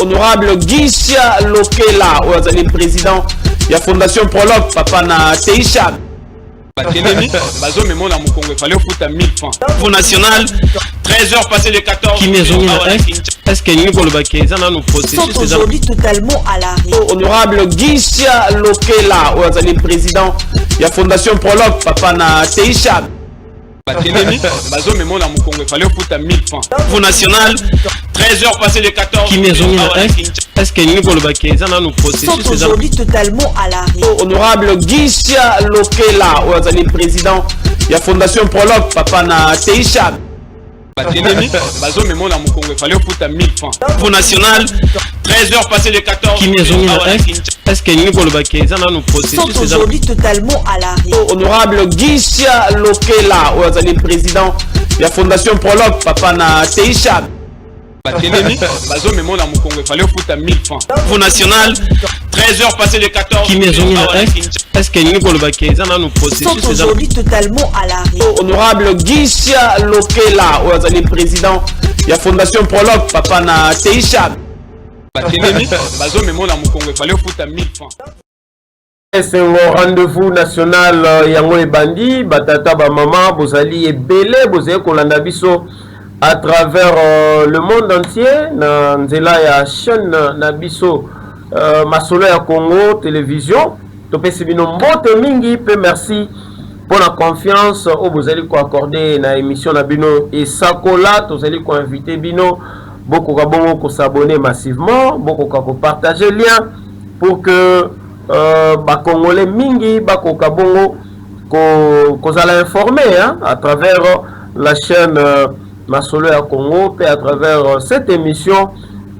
Honorable Gisha Lokela, le président de la Fondation Prologue, papa na Teisha. Pour national, 13h passé de 14. Est-ce que nous sont aujourd'hui totalement à l'arrêt? Honorable Gisha Lokela, le président de la Fondation Prologue, papa na Teisha. Pour national, 13h passé de 14. Est-ce que nous sont aujourd'hui totalement à l'arrêt? Honorable Gisha Lokela, le président de la Fondation Prologue, papa na Teisha. Pour national, 13h passé de 14. Est-ce que nous sont aujourd'hui totalement à l'arrêt? Honorable Gisha Lokela, le président de la Fondation Prologue, papa na Teisha. Pour national, 13h passé de 14. Est-ce que nous sont aujourd'hui totalement à l'arrêt? Honorable Gisha Lokela, le président de la Fondation Prologue, papa na Teisha. C'est un rendez-vous national yango ebandi batata ba maman bozali ebele bozali kolanda biso à travers le monde entier na nzela ya chaîne na biso masolo ya Congo télévision topesi bino mbote mingi pe merci pour la confiance au bozali ko accorder na émission na bino et sakola tozali ko inviter bino beaucoup ka bongo ko s'abonner massivement beaucoup ka ko partager lien pour que ba Congolais mingi ba ko ka bongo ko zala informer hein, à travers la chaîne Masolo ya Congo et à travers cette émission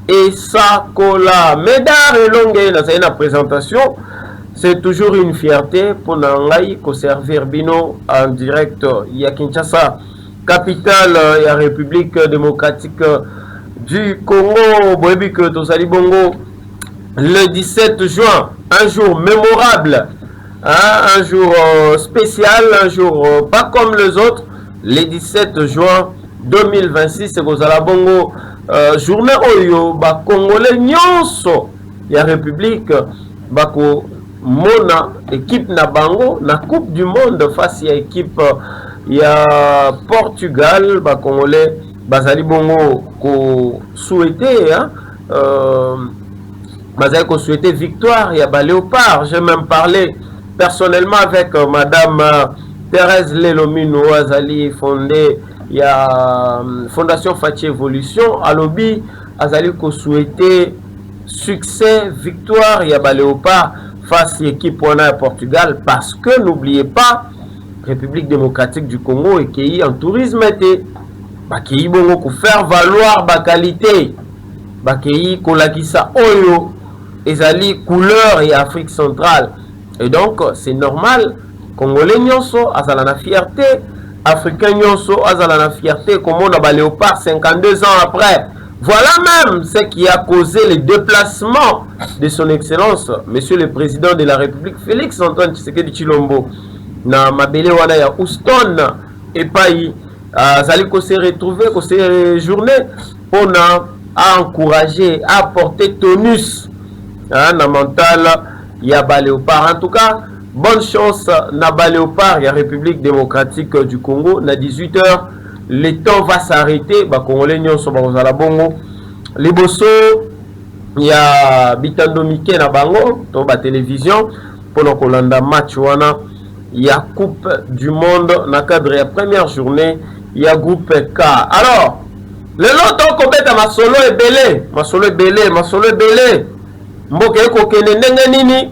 et Sakola Médard et longue dans la présentation. C'est toujours une fierté pour Nangai ko servir bino en direct ya Kinshasa, capitale ya République démocratique du Congo. Boyebi que tozali bongo le 17 juin, un jour mémorable, hein, un jour spécial, un jour pas comme les autres. Le 17 juin 2026, c'est vous allez bongo journée oyo ba Congolais nyonso ya République bako mona équipe na bango na Coupe du Monde face à équipe ya Portugal ba Congolais bazali bongo ko souhaiter hein, bazali ko souhaiter victoire ya ba Léopard. J'ai même parlé personnellement avec madame Thérèse Lelomino azali fondée il y a Fondation Fachi Evolution à lobby azali ko souhaiter succès victoire il y a ba Léopard face à l'équipe wana Portugal parce que n'oubliez pas République démocratique du Congo et qui en tourisme était ba qui bongo ko faire valoir ba qualité ba qui ko lakisa oyo ezali couleur et Afrique centrale et donc c'est normal Congolais nyonso azala na fierté Africain nyonso azala na fierté comme on a ba Léopard 52 ans après. Voilà même ce qui a causé le déplacement de son excellence monsieur le président de la République Félix Antoine Tshisekedi Tshilombo na mabele wana ya Houston et pai azali ko se retrouver ko se journée pour à encourager à porter tonus na mental ya ba Léopard. En tout cas bonne chance na ba Léopard ya République démocratique du Congo na 18h le temps va s'arrêter ba Congolais nyonso ba kozala bongo liboso ya bitando mike na bango to ba télévision pour kolanda match wana ya Coupe du Monde na cadre ya première journée ya groupe K. Alors le lot ko beta masolo ebele mboka eko kene ndenge nini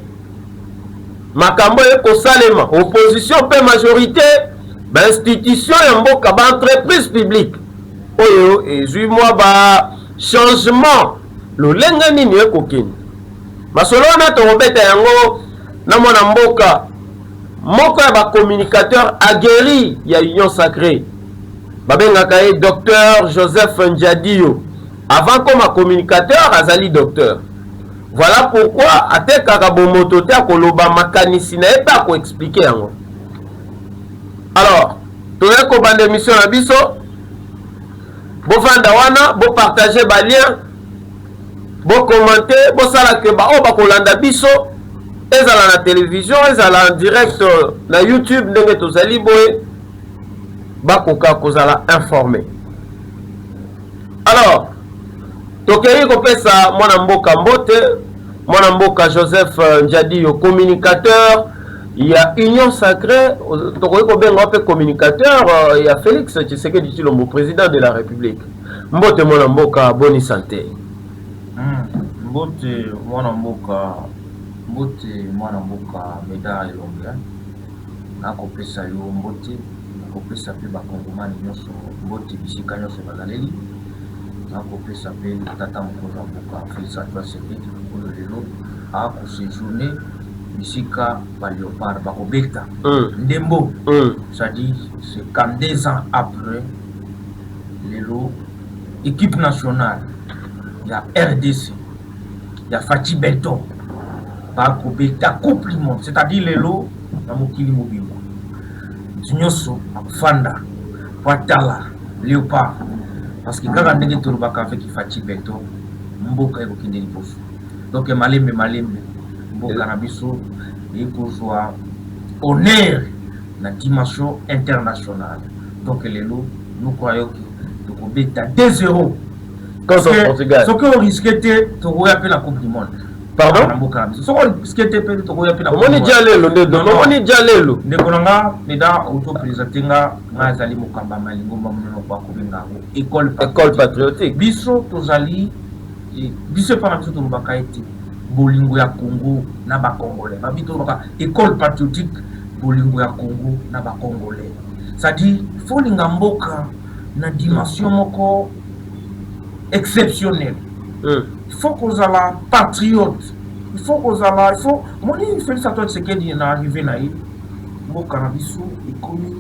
makambo eko salema opposition pe majorité ba institution ya mboka ba entreprise publique oyo ezui moi ba changement lo lenga nini eko kene masolo na to beta yango na mwana mboka moko ya ba communicateur aguerri ya Union Sacrée babengaka ye docteur Joseph Ndiadio avant comme communicateur azali docteur. Voilà pourquoi atekaka bomoto te akoloba makanisi na eba ko expliquer yango. Alors toye ko bande émission na biso bo vanda wana bo partager ba lien Bon commenter, bon ça que ba kolanda biso, ezala na télévision, ezala en direct na YouTube ndenge tozali boye, bakoka kozala informé. Alors, tokei kopesa mwana mboka mbote, mwana mboka Joseph Njadi communicateur, il y a Union Sacrée, tokei kobenga pe communicateur, il y a Félix Tshisekedi Tshilombo président de la République. Mbote mwana mboka, bonne santé. Mbote mwana mboka Meda Elonga nakopesa yo mbote nakopesa pe bakongomani nyonso mbote bisika nyonso bazaleli nakopesa pe tata mokonzi wa mboka Félix Antoine Tshisekedi oyo lelo akosejourne bisika baleopard bakobeta ndembo c'est-à-dire c'est 42 ans après lelo équipe nationale ya RDC ya Fachi Beton bakobeta coupe du monde, c'est-à-dire lelo na mokili mobimba nyonso akufanda watala léopard parce que kaka ndenge tolobaka avec Fachi Beton mboka ekokende liboso donc malembe mboka na biso ekozwa honneur na dimension internationale donc lelo nous croyons que tokobeta 2-0 contre le Portugal. Ce qu'on risquait de appeler la Coupe du Monde. Pardon? Ce qu'on risquait de appeler la Coupe du Monde. On est déjà lelo. Ne konanga meda auto présentenga mazali mokamba malingo mamuno kwa kubenga école patriotique. Biso tozali biso pa biso tolobaka ete bolingo ya Congo na ba Congolais. Ba bito baka école patriotique bolingo ya Congo na ba Congolais. C'est-à-dire faut linga mboka na dimension moko exceptionnel. Il faut qu'on soit la patriote. Il faut qu'on soit là. Il faut. Mon Félix Antoine Tshisekedi est arrivé là. Mon cannabis est connu.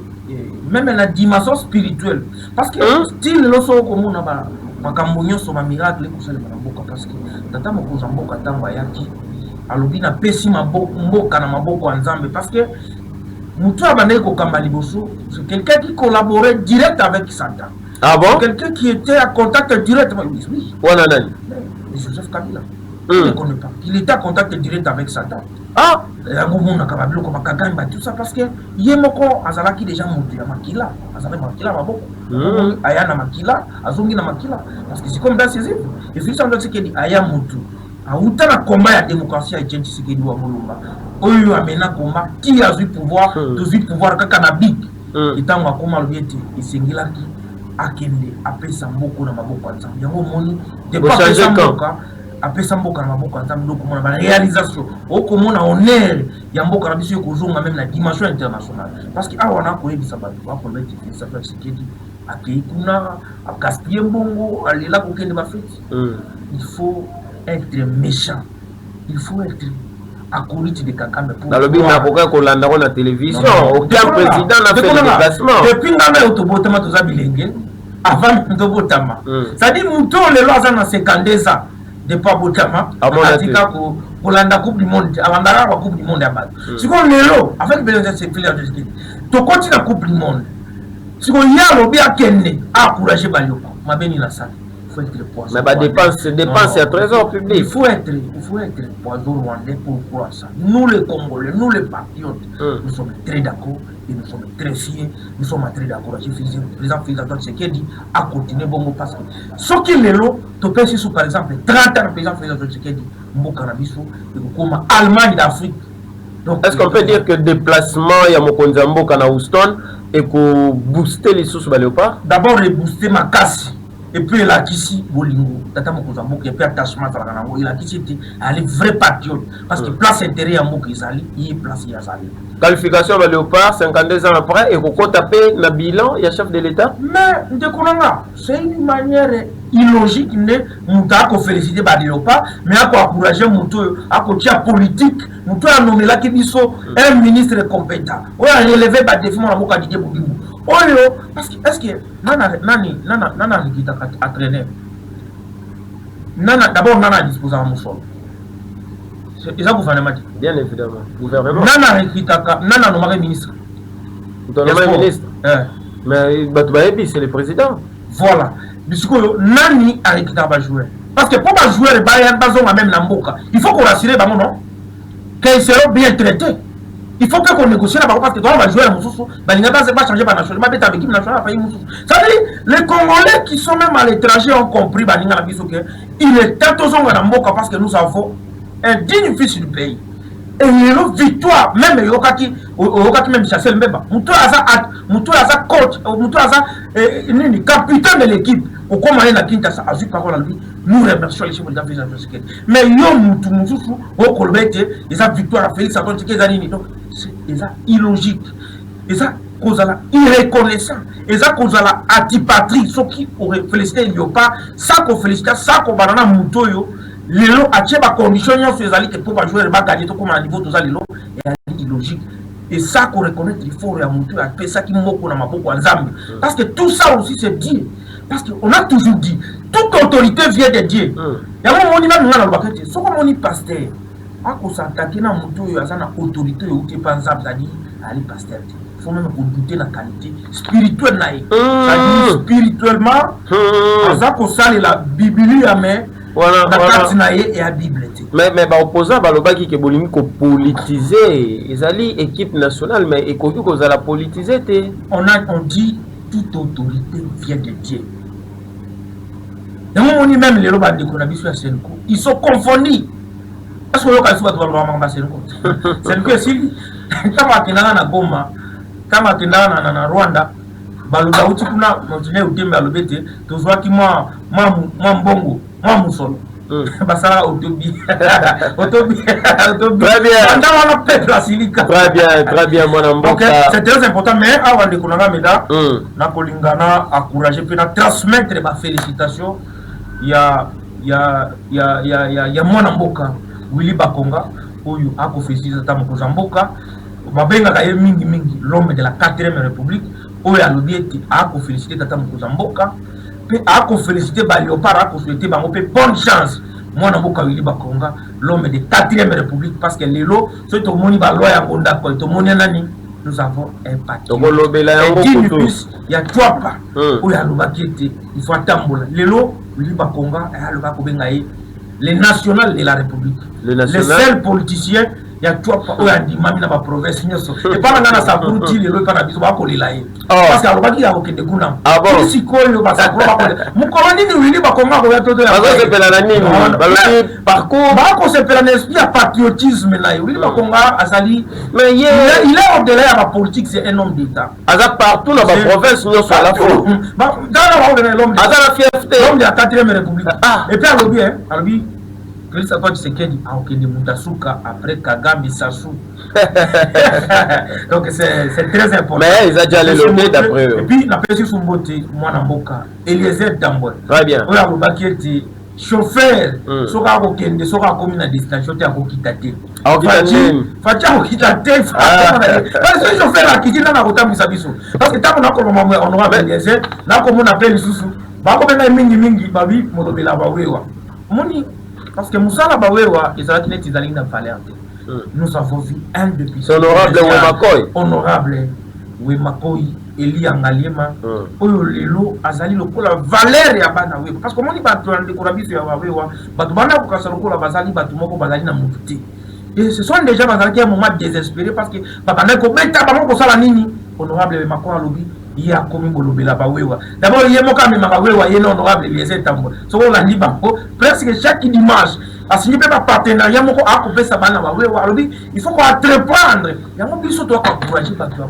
Même la dimension spirituelle. Parce que style le so comme on a ba makambonyo so ma miracle ko sala mboka parce que tata mokoza mboka tamba yaki alobi na pesi mboka na maboko ya Nzambe parce que mutu abandé ko kamba liboso c'est quelqu'un qui collaborait direct avec Satan. Ah bon? Quelqu'un qui était à contact direct avec lui. Voilà, Joseph Kabila. Il ne connaît pas. Il était à contact direct avec Satan. Ah! Tout ça parce que Yemoko Azalaki déjà monté à Makila. Azalaki Makila, Maboko. Ayana Makila, Azongi na Makila. Parce que c'est comme dans ces îles. Et Félix Antoine Tshisekedi, Aya Moutou. A outa na combat ya démocratie à Etienne Tshisekedi wa Molumba. Oyo amena combat qui a eu pouvoir, de pouvoir kaka na big. Et tant qu'on a comment le bieti, il s'engilaki. Akende apesa mboko na maboko ya Nzambe yango moni dépasa mboka apesa mboka na maboko ya Nzambe donc mona ba réalisation okomona honneur ya mboka na biso kozonga même na dimension internationale parce que awana ko yebisa bato ba ko beti ça fait Tshisekedi akei kuna akaspie mbongo alela ko kende ba fête il faut être méchant il faut être akoliti de Kagame pour na lobby na koka ko landa ko na télévision aucun président n'a fait le déplacement depuis ngana otobotama toza bilenge avant ndobotama ça dit muto le loza na 52 ans de pas botama atika ko landa coupe du monde avandara la coupe du monde abad siko lelo avec Bélé c'est filière de ski to continue la coupe du monde siko ya lobby akenne encourager baloko mabeni na ça. Mais bah dépense à trésor public. Il faut être poison rwandais pour croire ça. Nous les Congolais, nous les patriotes, nous sommes très d'accord et nous sommes très fiers. Nous sommes très d'accord. Le président Félix Antoine Tshisekedi a continué bon parce que ce qui est là, tu peux sur par exemple 30 ans le président Félix Antoine Tshisekedi, Mbokanabiso, comme Allemagne d'Afrique. Est-ce qu'on peut dire que le déplacement ya Mokonzambo kana Houston et que booster les sources Léopard? D'abord les booster ma casse. Et puis la Kissi Bolingo, tata Mokozambo qui a fait attachement à la Kanango, il a Kissi était un vrai patriote parce que place intérêt à Moko Izali, il est placé à Zali. Qualification de Léopard 52 ans après et qu'on taper le bilan, il y a chef de l'État. Mais c'est une manière illogique de nous féliciter par Léopard, mais à encourager Moutou, à côté politique, Moutou a nommé là qui dit un ministre compétent. On a relevé par défi mon amour Kadidé Boubou. Oyo, parce que est-ce que nana qui t'a entraîné nana d'abord nana disposé à mon sol c'est ça gouvernement bien évidemment gouvernement nana qui t'a nana nommé ministre nommé ministre mais c'est le président voilà puisque nani a qui t'a joué Parce que pour jouer les Bayern, même Namboka, il faut qu'on rassure les non qu'ils seront bien traités. Il faut qu'on négocie là-bas parce que toi, on va jouer à Moussou. Il n'y a pas changer par national. L'équipe nationale a failli Moussou. Ça veut dire les Congolais qui sont même à l'étranger ont compris qu'il est temps de Namboka parce que nous avons un digne fils du pays. Et il y a une victoire, même Yokaki même Chassel Mbeba. Moutou Aza coach, Moutou Aza capitaine de l'équipe. Au combat na Kinshasa a vu parole à lui. Nous remercions les chefs de la présidence. Mais yo Moutou au Kolbete, ils ont victoire à Félix Antoine Tshisekedi. Donc c'est illogique. Ils ont causala irreconnaissant. Ils ont causala antipatrie. Ceux qui auraient félicité il y a pas ça qu'on félicite, ça qu'on banana Moutou yo. Lelo a tché ba condition sur les alliés pour jouer le bac gagner tout comme à niveau tout ça lelo est illogique. Et ça qu'on reconnaît il faut remonter à ça qui moko na maboko nzambe. Parce que tout ça aussi c'est Dieu. Parce qu'on a toujours dit toute autorité vient de Dieu. Il y a un moment où on a le bac ce comme on est pasteur. A ko s'attaquer na muto yo azana autorité yo qui pas nzambe ça dit ali pasteur. Faut même qu'on douter la qualité spirituelle na ça dit spirituellement azako sale la Bible à main. Voilà, mais opposant balobaki ke bolimi ko politiser ezali équipe nationale mais ekoki ko za la politiser té on dit toute autorité vient de Dieu. On dit même les loba de Konabiso à Senko ils sont confondus parce que yoka soit ba mamba Senko Senko si kama kinana na Goma kama kinana na Rwanda baloba uti kuna motune utembe alobete tozwa ki moi mbongo moi musolo basala autobi très bien mon donc c'est très important mais avant de konanga meda na kolingana encourager puis na transmettre ba félicitations ya mwana mboka Willy Bakonga oyo ako féliciter ta mokoza mboka babenga ka mingi l'homme de la 4e république oyo alobi eti ako féliciter tata mokoza mboka pe ako féliciter ba Léopard ako souhaiter bango pe bonne chance mwana mboka Willy Bakonga l'homme de 4e république parce que lelo so to moni ba loi ya konda ko to moni nani nous avons un paquet to lobela yango plus ya twapa oyo alobaki eti il faut tambola lelo Willy Bakonga aloba ko benga ye les nationales de la république les seuls politiciens il y a trois ou a dit mami na ba province nyoso et pas na sa bruti le pas na biso ba ko lela ye parce que alobaki ya ko kende kuna si ko le ba sa ko ba ko mu ko ni Willy Bakonga ko ya toto ya ba se pela na nini balobi parcours ba ko se pela na esprit de patriotisme na Willy Bakonga azali mais il est au-delà de la politique c'est un homme d'état aza partout na ba province nyoso à la fois ba dans la l'homme aza la fierté l'homme de la 4e république et puis alobi Félix Antoine Tshisekedi a okende Mutasuka après Kagame Sassou. Donc c'est très important. Mais ils ont déjà les lever d'après eux. Et puis la personne sur Mbote Mwana Mboka Eliezer Damboy. Très bien. On a remarqué était chauffeur soka okende soka komi na destination te akokitate. Fatia okitate. Parce que chauffeur akitina na kotambisa biso. Parce que tant qu'on a comme honorable Eliezer, là comme on appelle Isusu, ba ko benga mingi babi molobela ba wewa. Moni parce que Moussala Bawewa, ils ont été dans la valeur. Nous avons vu un depuis. Honorable Wemakoy. Honorable Wemakoy, Eli Angaliema, Oyo Lelo, Azali Lokola, Valère Yabana Wewa. Parce que mon ibatu en décoration ya Wewa, Batubana Kukasalokola, Bazali, Batumoko, Bazali na Mouti. Et ce sont déjà Bazali qui a un moment désespéré parce que Papa Neko Beta, Papa Salanini, Honorable Wemakoy Lobby. Il y a comme Bolobela Bawewa. D'abord, il y a Moka Memawewa, il y a l'honorable Eliezer Tambo. So on l'a dit, presque chaque dimanche, à signer pas partenariat, Moko a coupé sa banane Bawewa. Il faut qu'on entreprendre. Il y a un peu de temps à encourager Batua.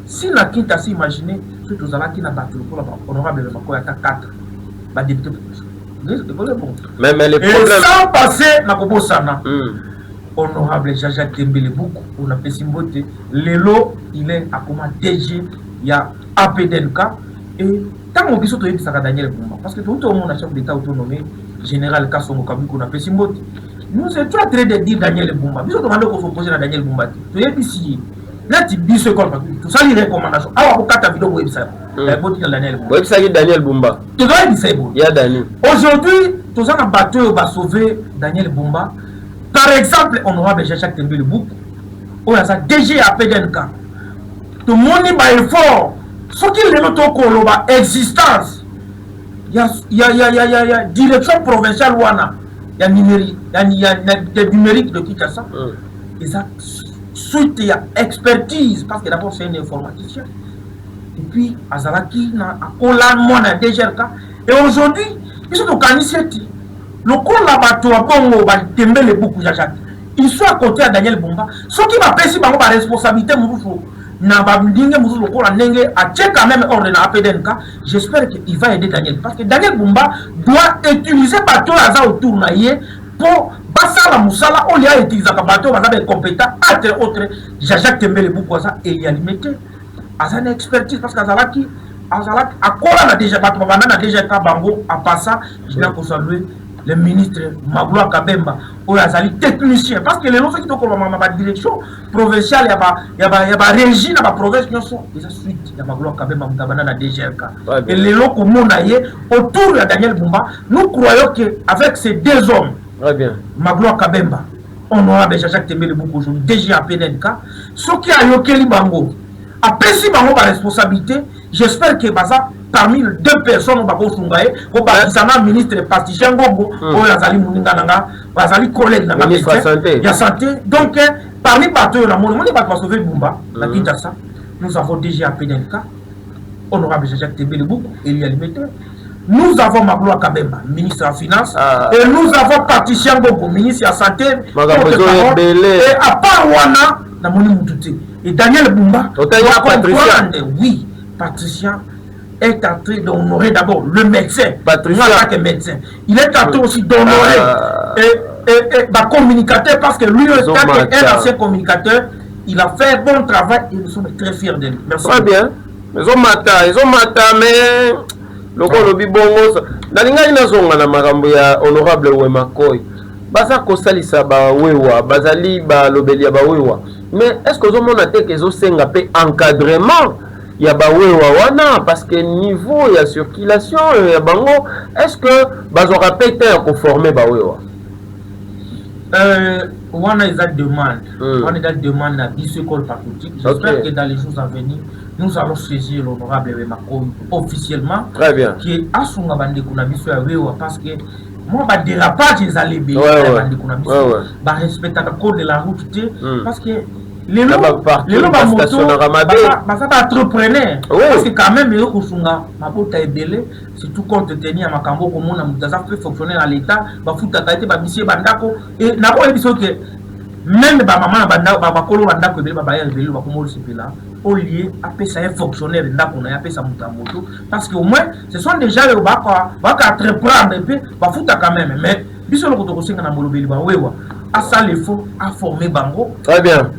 Si la quinte a s'imaginer, ce que vous avez qui n'a pas tout honorable Mako, il y a 4 députés. Mais les problèmes. Sans passer, na Kobo Sana. Honorable Jaja Tembele beaucoup, on a fait Simbote. Lelo, il est à comment DG. Il y a APDNK et tant qu'on dit que ça Daniel Bumba parce que tout le monde a chef d'État autonomé général Kassongo Kabiko na Pessimbote nous c'est toi très de dire Daniel Bumba nous demandons qu'on se pose à Daniel Bumba tu es ici là tu dis ce qu'on fait tout ça les recommandations ah on carte vidéo website Daniel Bumba website Daniel Bumba tu dois dire ça bon il y a Daniel aujourd'hui tous en bateau va sauver Daniel Bumba par exemple honorable Jacques Tembele Bouk ou ça DG APDNK tout le monde est effort. Ce qui est notre existence ya direction provinciale wana ya numérique de Kinshasa eza suite ya expertise parce que d'abord c'est un informaticien et puis azalaki na akola mona DGRK et aujourd'hui ils sont organisés lokola bato ya bongo batembele buku ya Jacques ils sont à côté de Daniel Bumba ceux qui m'appellent bango ba responsabilité murufu na ba ndinge murufu lokola ndenge a check quand même ordre na APDNK j'espère qu'il va aider Daniel parce que Daniel Bumba doit utiliser bato aza autour na ye pour basala musala on a utilisé ka bato baza be compétent entre autres Jacques Tembele buku ça et il a limité azana expertise parce que azalaki akola na déjà bato bana na déjà ka bango a passa je n'ai pas saluer le ministre Magloire Kabemba ou azali technicien parce que les gens qui toko ma direction provinciale ya ba régie na ba province nyonso ils suite ya Magloire Kabemba mutabana na DGRK et les gens comme on a autour de Daniel Bumba nous croyons que avec ces deux hommes très bien Magloire Kabemba honorable Jacques Tembele beaucoup aujourd'hui DG APDNK ce qui a yokeli bango après si bango ba responsabilité j'espère que baza parmi les deux personnes on va consulter au bâtiment ministre pasticien Gogo ou Azali Muninga nanga Azali collègue nanga ministre santé ya santé donc parmi bateaux la monde va pas sauver Bumba la Kinshasa nous avons déjà PDNK honorable Jacques Tembele beaucoup Elie Alimete nous avons Magloire Kabemba ministre des finances et nous avons pasticien Gogo ministre de la santé et à part wana na moni mututi et Daniel Bumba oui Patricien est en train d'honorer d'abord le médecin. Patricien. Médecin. Il est en train aussi d'honorer et communicateur parce que lui, un ancien communicateur, il a fait un bon travail et nous sommes très fiers de lui. Merci. Très bien. Ils ont matin, mais le Kolobi Bongo, dans les na makambo ya honorable Wema Koy. Baza kosalisa ba wewa, bazali ba lobelia ba wewa. Mais est-ce que vous avez que vous avez un encadrement? Il y a wana parce que niveau il y a circulation il y a bango est-ce que bazora pété conformer bawewa wana ils demande wana ils demande à bisecole patriotique j'espère que dans les jours à venir nous allons saisir l'honorable Wemako officiellement très bien qui asunga bande kuna biso ya wewa parce que moi ba dérapage les allés bien bande kuna biso ba respecter le code de la route parce que les lots entrepreneurs parce que quand même ils ont mabota ebele surtout compte tenir makambo comme na mutaza fait fonctionner à l'état ba futa kaite ba bisie bandako et na ko ebiso que même ba maman na bandako ba kolo bandako ebele ba ya ebele ba komo sepela au lieu apesa un fonctionnaire ndako na apesa mutamboto parce que au moins ce sont déjà les ba entreprendre et puis ba futa quand même mais biso le ko singa na molobeli ba wewa à ça il faut à former bango très bien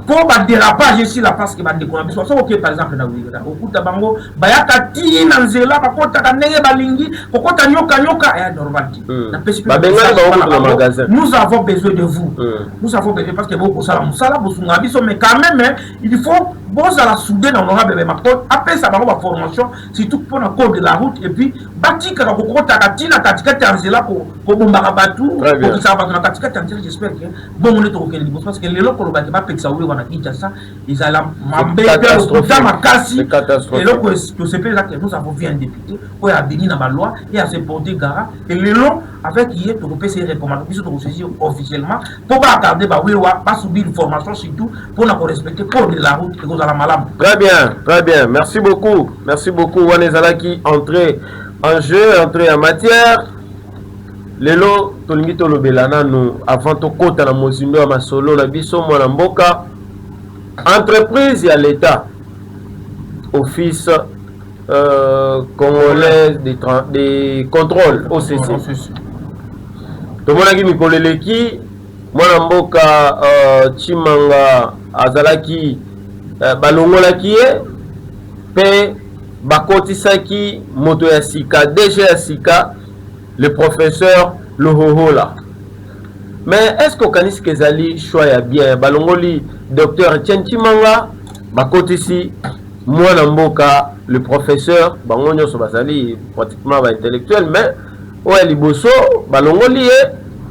pour ba dérapage ici la parce que ba ndeko na biso so ok par exemple na wira okuta bango bayaka ti na nzela bakota ka ndenge balingi kokota nyoka ya normal na pesi nous avons besoin de vous nous avons besoin parce que beaucoup sala musala bosunga biso mais quand même il faut boza la soudaine honorable be makot après ça bango ba formation surtout pour la code de la route et puis batika ka kokota ka tina katika tanzela ko bomba batu ko ça va na katika tanzela j'espère que bon on est au Kenya parce que les locaux ba ba peksa wana Kinshasa ils allaient m'embêter makasi et là que c'est là que nous avons vu un député qui a béni dans la loi et a se porté gara et le long avec hier pour passer recommandations pour saisir officiellement pour pas accorder ba oui pas subir une formation surtout pour ne respecter code de la route et aux malam. Très bien merci beaucoup Wanezalaki entrée en jeu entrée en matière lelo tolingi tolobelana nous avant to kota na mozindo ya masolo na biso mwana mboka entreprise ya l'état office congolais des contrôles OCC tomonaki mikolo eleki mwana mboka Chimanga azalaki balongolaki ye pe bakotisaki moto ya sika DG ya sika le professeur Lohohola. Mais est-ce qu'on connaît ce qu'ils allaient choisir bien? Balongoli, docteur Etienne Chimanga, bakotisi, moi Namboka, le professeur, bangonyo so basali pratiquement intellectuel, mais ouais liboso, balongoli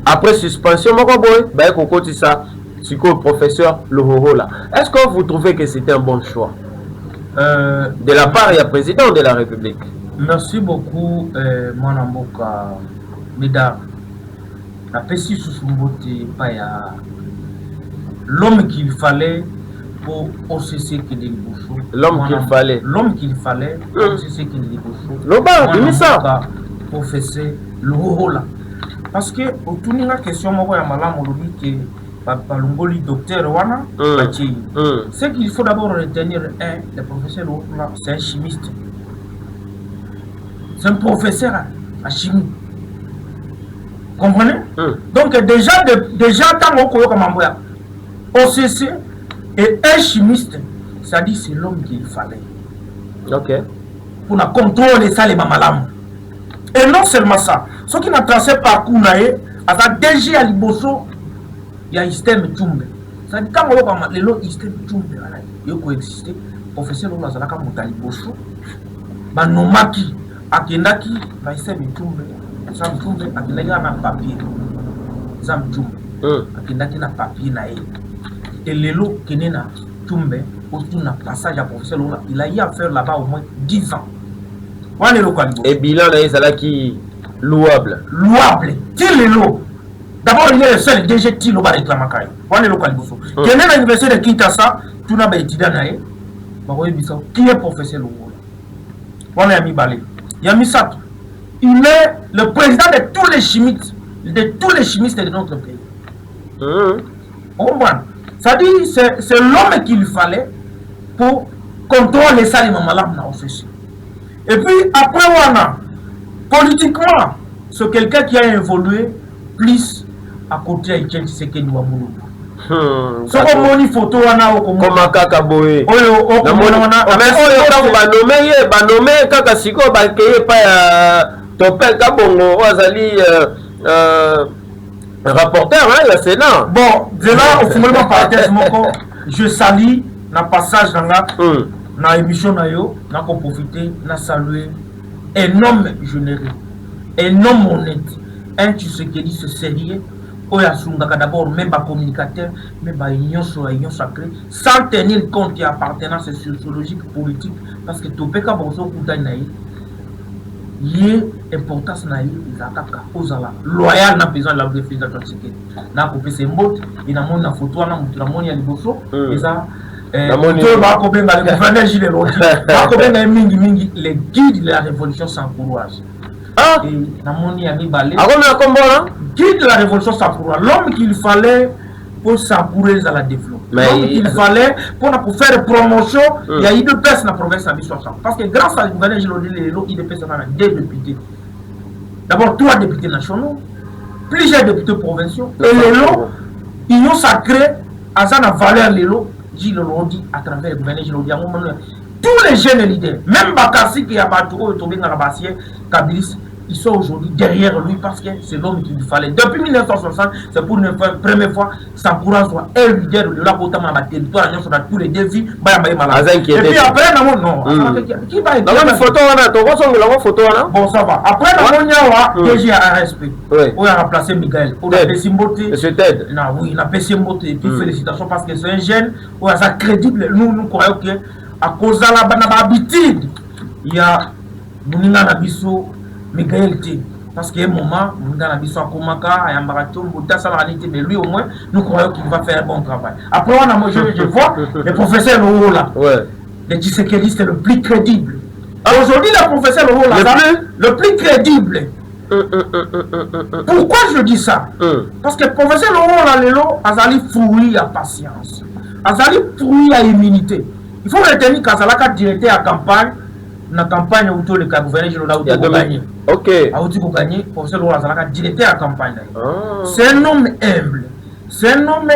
après suspension moko boy, ba kokotisa, siko professeur Lohohola. Est-ce que vous trouvez que c'était un bon choix de la part du président de la République? Merci beaucoup, Mwanamboka Médard. La PSI Soussumbote Paya, l'homme qu'il fallait pour OCC Kédélibouchou. L'homme qu'il fallait. L'homme qu'il fallait pour OCC Kédélibouchou. Loba, dis ça. Professeur Louhola. Parce que, au tout la question, moi, je suis Palungoli, docteur Wana, ce qu'il faut d'abord retenir, le professeur Louhola, c'est un chimiste. C'est un professeur en chimie. Comprenez? Donc déjà tant qu'on comme OCC et un chimiste, ça dit c'est l'homme qu'il fallait. Ok. Pour contrôler ça les mamalam. Et non seulement ça, ce qui n'a tracé parcours naé, à la DG à Liboso, il y a système Tchumbe. Ça dit quand on va les lots système Tchumbe, il faut exister. Professeur on a zalaka monta Liboso, banomaki akendaki ba système Tchumbe. Zam Tchumbe akendaki na papier. Zam Tchumbe akendaki na papier naé. Et les lots kenena Tchumbe autour na passage à professeur Lola, il a eu à faire là-bas au moins 10 ans. Et bilan là, qui louable. Louable. Tilelo. D'abord, il est le seul DG Tilo ba réclamakai. Wane lo Kaliboso. Qui est à l'université de Kinshasa, tout n'a pas étudié naé. Qui est professeur Louvola? Wane Yami Balé. Yami Sato. Il est le président de tous les chimistes, de notre pays. On comprend. Ça dit, c'est l'homme qu'il fallait pour contrôler ça les mamalam na office. Et puis après Wana, politiquement, c'est quelqu'un qui a évolué plus à côté de Etienne Tshisekedi Wamulu. Ce qu'on moni photo Wana au Congo. Comme Kaka Boé. Oyo banome Kaka Siko bakeye pa Topel Kabongo Wazali rapporteur le Sénat. Bon, de là au fondement parenthèse moko, je salue na passage dans la na émission na yo, na ko profiter, na saluer un homme généreux, un homme honnête, un Tshisekedi se sérieux, oya sungaka d'abord même pas communicateur, même pas union sacrée, sans tenir compte de appartenance sociologique, politique, parce que topeka bozo kutai na yé importance na yé zakaka ozala loyal na président la président Tshisekedi na ko pese mbot ina mona photo na mutu na moni ya liboso eza les guides de la révolution sans courage. Guide de la révolution sans courage. L'homme qu'il fallait pour s'accourir à la développement. L'homme qu'il fallait pour faire promotion, il y a eu deux personnes dans la province de Bissau. Parce que grâce à l'IDPS, on a deux députés. D'abord, 3 députés nationaux, plusieurs députés provinciaux. Et les lots, ils ont sacré à la valeur les lots. Dit à travers le gouvernement, tous les jeunes leaders, même Bakassi qui a battu au tombé dans la bassière, Kabilis, ils sont aujourd'hui derrière lui parce que c'est l'homme qu'il lui fallait. Depuis 1960, c'est pour une première fois, Sankura soit un leader de la côte de territoire, sur tous les défis, et puis après, non, qui va être photo, bon, ça va. Après, on a déjà un respect. On a remplacé Miguel. On a fait Mbote. Oui, on a fait Mbote. Et puis, félicitations parce que c'est un jeune, on a ça crédible. Nous croyons que à cause de la habitude, il y a Mouninga Nabiso, Miguel T. Parce qu'à un moment, Mouninga Nabiso a Komaka, il y a Marathon, mais lui au moins, nous croyons qu'il va faire un bon travail. Après, je vois le professeur Louhola. Le Tshisekedi, c'est le plus crédible. Aujourd'hui, le professeur Louhola, le plus crédible. Pourquoi je dis ça? Parce que le professeur Louhola, Azali fruit à patience. Azali fruit à immunité. Il faut retenir qu'Azalaka directeur à campagne, la campagne où le gouverneur général a gagné. Ok. A gagné, le professeur Louhola Azalaka directeur à campagne. C'est un homme humble. C'est un homme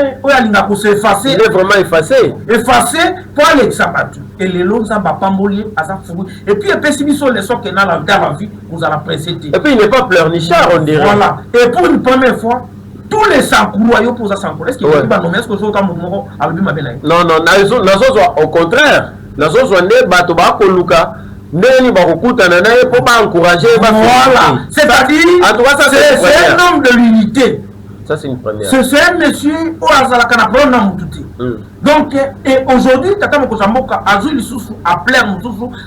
qui s'est effacé. Il est vraiment effacé. Effacé pour aller s'abattre. Et les lots, ça va pas mourir à sa fourrure. Et puis, il y a les sorts qui sont dans la vie, vous allez précéder. Et puis, il n'est pas pleurnichard, on dirait. Voilà. Et pour une première fois, tous les Sankourois pour ça Sankourois. Est-ce qu'il y a un nommer? Est-ce que c'est un mouvement à l'objet Mabelaï? Non, au contraire. Nous sommes des Batoba Koluka. Nous sommes pour pas encourager. Voilà. C'est-à-dire, c'est un homme de l'unité. Ça, c'est une première. C'est un monsieur au Azalakana Namoututi. Donc, et aujourd'hui, Tata Mokosamboka a appelé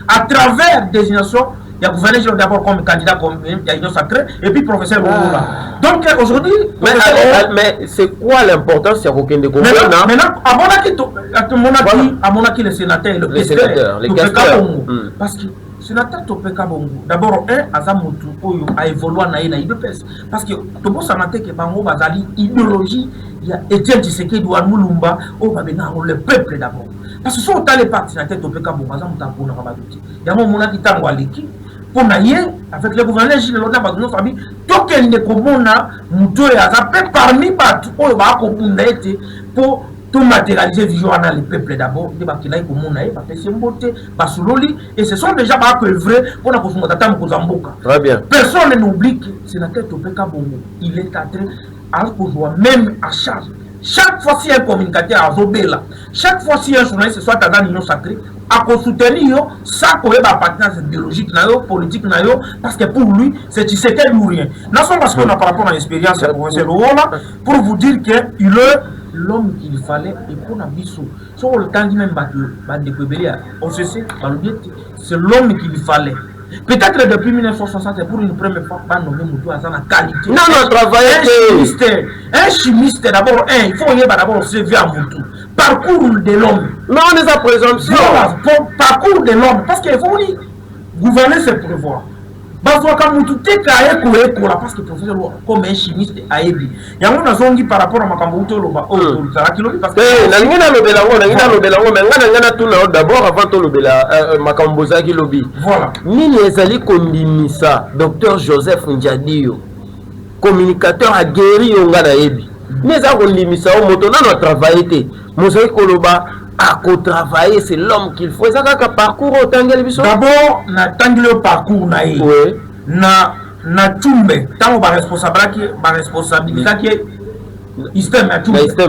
à travers désignation Il y a gouverneur Gilles d'abord comme candidat comme Union Sacrée et puis professeur Ouroula. Donc aujourd'hui, mais c'est quoi l'importance de Kokende Kombo? Maintenant, à mon avis, le sénateur et le sénateur, les parce que sénateur Topeka Bongo, d'abord, Azamutu a évolué dans l'IDPS. Parce que tout le sénateur qui a une idéologie, il y a Etienne Tshisekedi ou Moulumba, le peuple d'abord. Parce que si on a les partis sénateur Topeka Bongo, il y a un moment qui est en l'équipe. Pour avec le gouverneur Gilles Lodin, tout le monde a parmi pour tout matérialiser visuellement le peuple d'abord, et ce sont déjà vrai pour la très bien. Personne n'oublie que le sénateur Topeka Bongo, il est entré même à charge. Chaque fois qu'il y a un communicateur à Zobela, chaque fois qu'il y a un journaliste, soit dans l'Union Sacrée, à soutenir ça, il y a un partenariat idéologique, politique, parce que pour lui, c'est Tshisekedi ou rien. Non seulement parce qu'on a par rapport à l'expérience du professeur Ouroula, pour vous dire qu'il est l'homme qu'il fallait et pour Nabiso. Sur le temps même c'est l'homme qu'il fallait. Peut-être depuis 1960, pour une première fois, pas nommé Moutou à la qualité. Non, travailler un chimiste, d'abord, il faut y avoir d'abord CV à Moutou. Parcours de l'homme. Non, on est à présomption. Parcours de l'homme. Parce qu'il faut gouverner, c'est prévoir. Parce que professeur comme un chimiste a aidé. Il y a un zone par rapport à ma camboute parce que d'abord avant tout le Makamboza qui lobby. Voilà. Nini ezali kondimisa Dr Joseph Ndiadio, communicateur a guéri onga na yebi. Mais ça kondimisa o moto na travailler. Mosaïque Koloba à travailler, c'est l'homme qu'il faut. Ça ka parcours au tangel biso. D'abord na tangel parcours na yi. Oui. Na Tchumbe, tant que responsabilité qui est système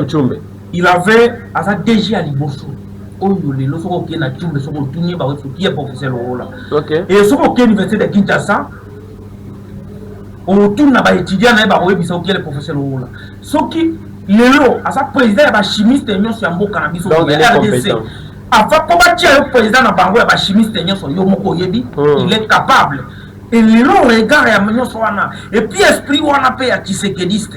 Tchumbe. Il avait à sa DG à Liboso. Oh le loso qui na Tchumbe so ko tunye ba qui est professeur Ouroula. OK. Et so ko université de Kinshasa. On tourne na ba étudiant na ba webisa qui est le professeur Ouroula. So qui lelo à sa président ba chimiste ñon so ambo cannabis au RDC. Avant pour battre le président na bango ba chimiste ñon so yo moko yebi, il est capable. Et les longs regards et puis esprit wana paye à Tshisekediste.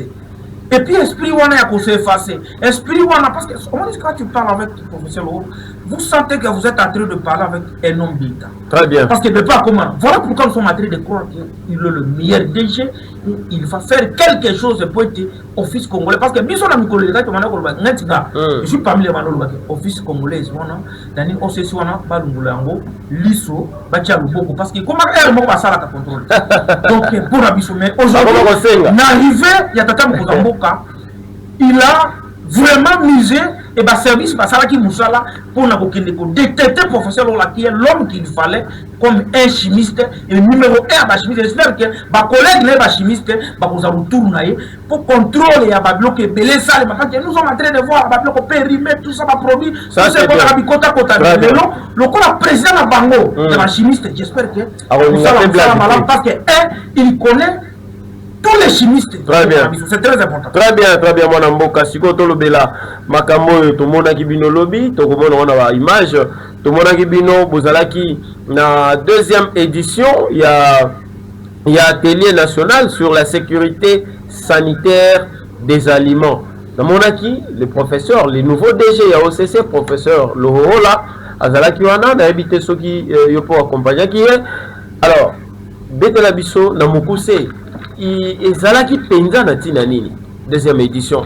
Et puis esprit wana ya se effacer. Esprit wana parce que quand tu parles avec le professeur Ouroula, vous sentez que vous êtes en train de parler avec un homme d'État. Très bien. Parce que de pas comment. Voilà pourquoi nous sommes en train de croire qu'il est le meilleur DG. Il va faire quelque chose pour être office congolais. Parce que bien sûr, je suis parmi les manolo office congolais. Dans OCC, Lisso, Batialuboko. Parce que comment elle m'a passé à la contrôle. Donc, pour la biso, mais aujourd'hui, n'arrivé, il y a Tata Moukamboka, il a vraiment misé et bah service bah ça qui moussala pour na détecter professeur Ouroula qui est l'homme qu'il fallait comme un chimiste et numéro 1 bah chimiste. J'espère que bah collègue les bah chimiste bah vous allez tourner pour contrôler ya bah bloquer belé ça parce que nous sommes en train de voir bah bloquer périmètre tout ça bah produit ça c'est pour la bicota le coup la président na bango de la chimiste. J'espère que vous allez malade parce que il connaît tous les chimistes. Très bien. C'est très important. Très bien, mon amboka. Si vous avez makambo, tout le monde a bino lobby, tout le monde a image, tout le monde a bino, Bozalaki, na deuxième édition, il y a atelier national sur la sécurité sanitaire des aliments. Dans mon acquis, les professeurs, les nouveaux DG, il y a OCC, professeur Ouroula, Azalaki Wana, n'a habité ceux qui pour accompagner qui est. Alors, Betelabiso, na Mukuse. Et ça qui penza na tina nini deuxième édition.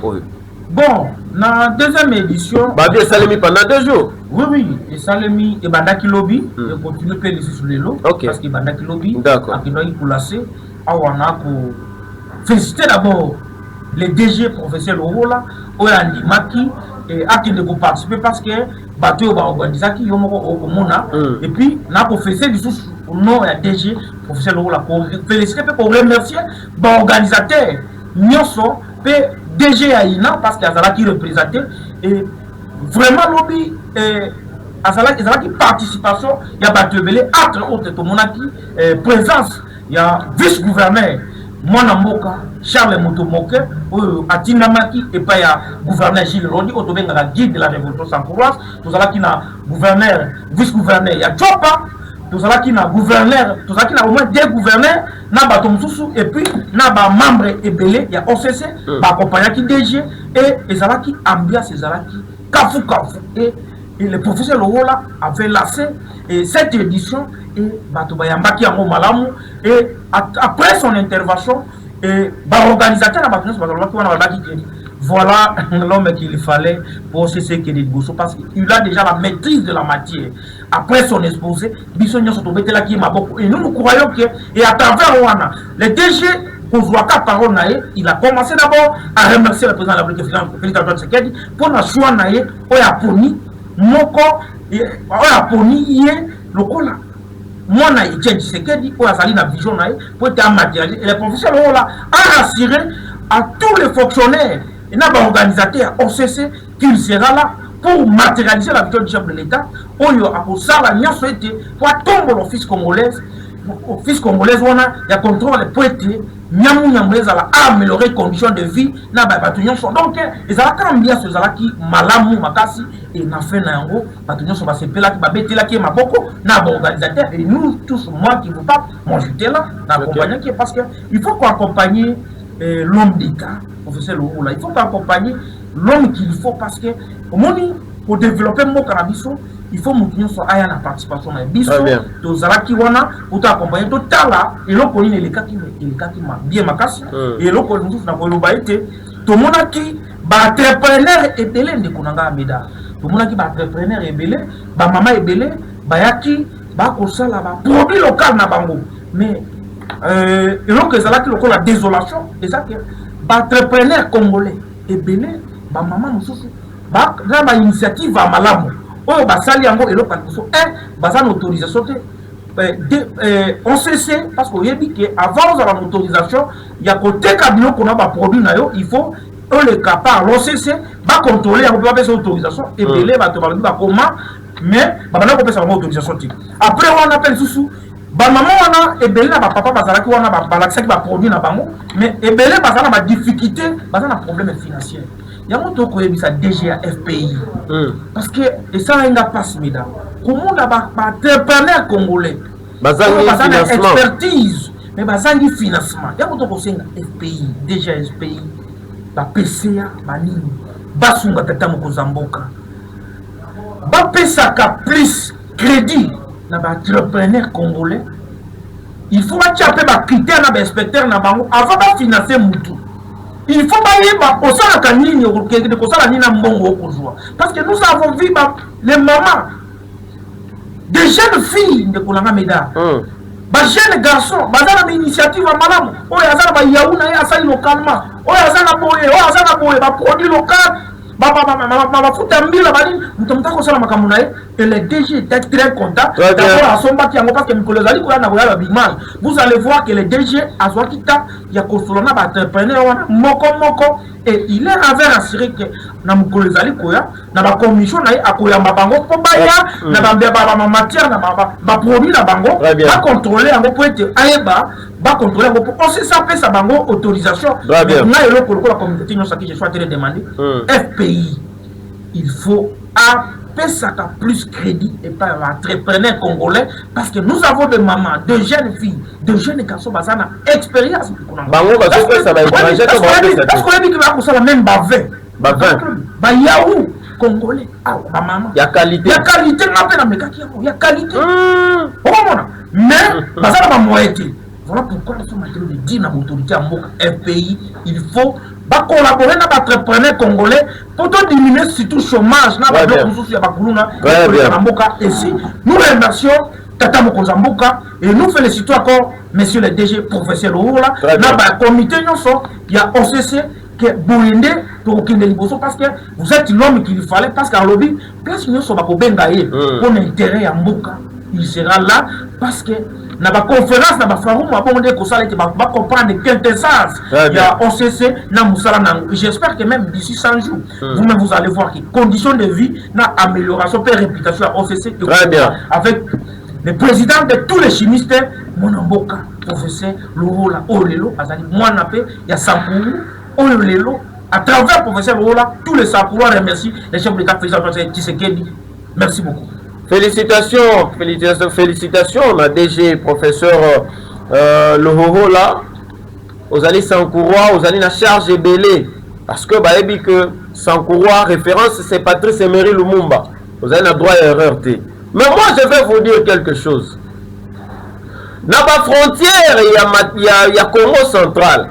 Bon, na deuxième édition bah bien salemi pendant 2 jours. Oui et salemi et bandaki lobby et continue que ici sur les lots parce que bandaki lobby d'accord qui doit y placer awana ko féliciter d'abord les DG professeur Ouroula Oyandi Maki et à qui de participer parce que bateau va organiser qui yomoko okomona et puis na ko féliciter du sous nom à DG professeur Ouroula pour féliciter pour remercier l'organisateur Nyonso DG Aïna parce qu'il y a qui représenté et vraiment lobby qui participation il y a Batebele entre autres tout mon acquis présence il y a vice-gouverneur Mwanamboka Charles Motomoke Atinamaki et pas il y a gouverneur Gilles Rondi autobenga la guide de la révolution sans courage tout ça qui na gouverneur vice-gouverneur il y a Chopa tozalaki na gouverneur, tozalaki na au moins 2 gouverneurs na bato mosusu et puis na ba membre ebele ya OCC ba accompagnaki DG et ezalaki ambiance ezalaki kafu et le professeur Lowola avait lancé cette édition et bato bayambaki yango malamu et après son intervention et ba organisateur na bato nyonso balobaki voilà l'homme qu'il fallait pour ce qui est de Bosso parce qu'il a déjà la maîtrise de la matière. Après son exposé, Bissonio Sotobetela qui est ma beaucoup. Et nous croyons que, et à travers Wana, le DG, pour voir qu'à parole, il a commencé d'abord à remercier le président de la République, Félix Antoine Tshisekedi, pour la choix naïe, Oyaponi, Moko, Oyaponi, Yé, Lokola. Moi, naïe, Tshisekedi, Oyazali, na vision naïe, pour être matérialisé. Et le professeur Lokola a rassuré à tous les fonctionnaires. Il n'a pas organisé à OCC qu'il sera là pour matérialiser la victoire du chef de l'État. Oyo a pour ça la nia souhaité pour tomber l'office congolaise. L'office congolaise on a contrôle pour être nyamu nyamuleza la améliorer conditions de vie na ba batunyo so donc ils ala kambia so zala ki malamu makasi et na fait na yango batunyo so ba sepela ki ba betela ki maboko na ba organisateur et nous tous moi qui vous parle moi j'étais là na accompagner qui parce que il faut qu'on accompagner l'homme d'État, professeur Lowola, il faut accompagner l'homme qu'il faut parce que pour développer mon cannabis, il faut que soit à la participation à biso, to zalaki wana pour t'accompagner to tala et l'on connaît les cas qui bien makasi et l'on connaît tout na koloba été to monaki ba entrepreneur et belé de konanga meda to monaki ba entrepreneur et belé ba mama et belé ba yaki ba ko sala ba produit local na bango mais et donc ezalaki lokola désolation eza que baentrepreneur congolais ebele bamama mosusu na bainitiative ya malamu oyo basali yango eloko ya liboso baza na autorisation te on sait parce qu'oyebi ke avant ozala na autorisation ya koteka biloko na baproduit na yo il faut le capar l'OCC bacontrôle yango mpe bapesa autorisation ebele bato balobi bakoma mais babanda kopesa bango autorisation te après wana mpe lisusu ba maman wana ebele na ba papa bazalaki wana ba balakisaki ba produit na bango mais ebele bazala ba difficulté bazala problème financier yango to ko yebisa DGA FPI parce que et ça inga passe mida comment na ba entrepreneur congolais bazala expertise mais bazali financement yango to ko senga FPI DGA FPI ba PCA ba nini basunga tata mokozamboka ba pesaka plus crédit na ba entrepreneur congolais il faut atchaper ba critère na ba inspecteur na bango avant de financer mutu il faut ba yeba osala kanini de kosala ni na mbongo okozwa parce que nous avons vu les mamans des jeunes filles de kolanga meda ba jeunes garçons bazala ba initiative malamu oyo azala ba yauna ya asali localement oyo azala boye ba produit local bafuta mbila bali mutamutako sala makambo na ye et le DG était très content d'abord à son baki yango parce que mikolo ezali koya na koya ba bimage vous allez voir que le DG azwaki ta ya kosolana ba entrepreneur wana moko et il est avait rassuré que na mikolo ezali koya na ba commission na ye akoyamba bango po baya na ba matière na ba produit na bango ba contrôler yango po ete ayeba ba contrôler yango po on sait ça peut ça bango autorisation mais na eloko lokola communauté nyonso qui je suis en train de demander FPI il faut appeler ça plus crédit et pas l'entrepreneur congolais parce que nous avons des mamans, de jeunes filles, de jeunes garçons basana expérience. Parce qu'on a dit que ça la même bavé. Ba yaou congolais. Ah ba maman. Il y a qualité na pe na mekaki yako. Il y a qualité. Mais basana ba moyete. Voilà pourquoi nous sommes en train de dire à l'autorité à Mboka FPI, il faut collaborer avec les entrepreneurs congolais pour diminuer surtout le chômage. Et si nous remercions Tata Mokonza Mboka et nous félicitons encore monsieur le DG professeur Lowola, dans le comité, il y a OCC que Boulinde pour parce que vous êtes l'homme qu'il fallait parce qu'à lobby, place nous sommes pour intérêt à Mboka. Il sera là parce que na ba conférence na ba forum ba bonde ko sala te ba comprendre quintessence il y a OCC na musala na j'espère que même d'ici 100 jours vous-même vous allez voir que conditions de vie na amélioration et réputation à OCC avec le président de tous les chimistes mon Mboka professeur Lowola Olelo azali mwana pe ya Sankuru Olelo à travers professeur Lowola tous les Sankuru remercie les chefs de l'État président Tshisekedi merci beaucoup. Félicitations, on a DG professeur Lohoho là. Vous allez Sankouroua, vous allez la charge belé. Parce que, bah, que Sankouroua, référence, c'est Patrice Emery Lumumba. Vous avez le droit à erreur. Mais moi, je vais vous dire quelque chose. Dans la frontière, il y a Congo central.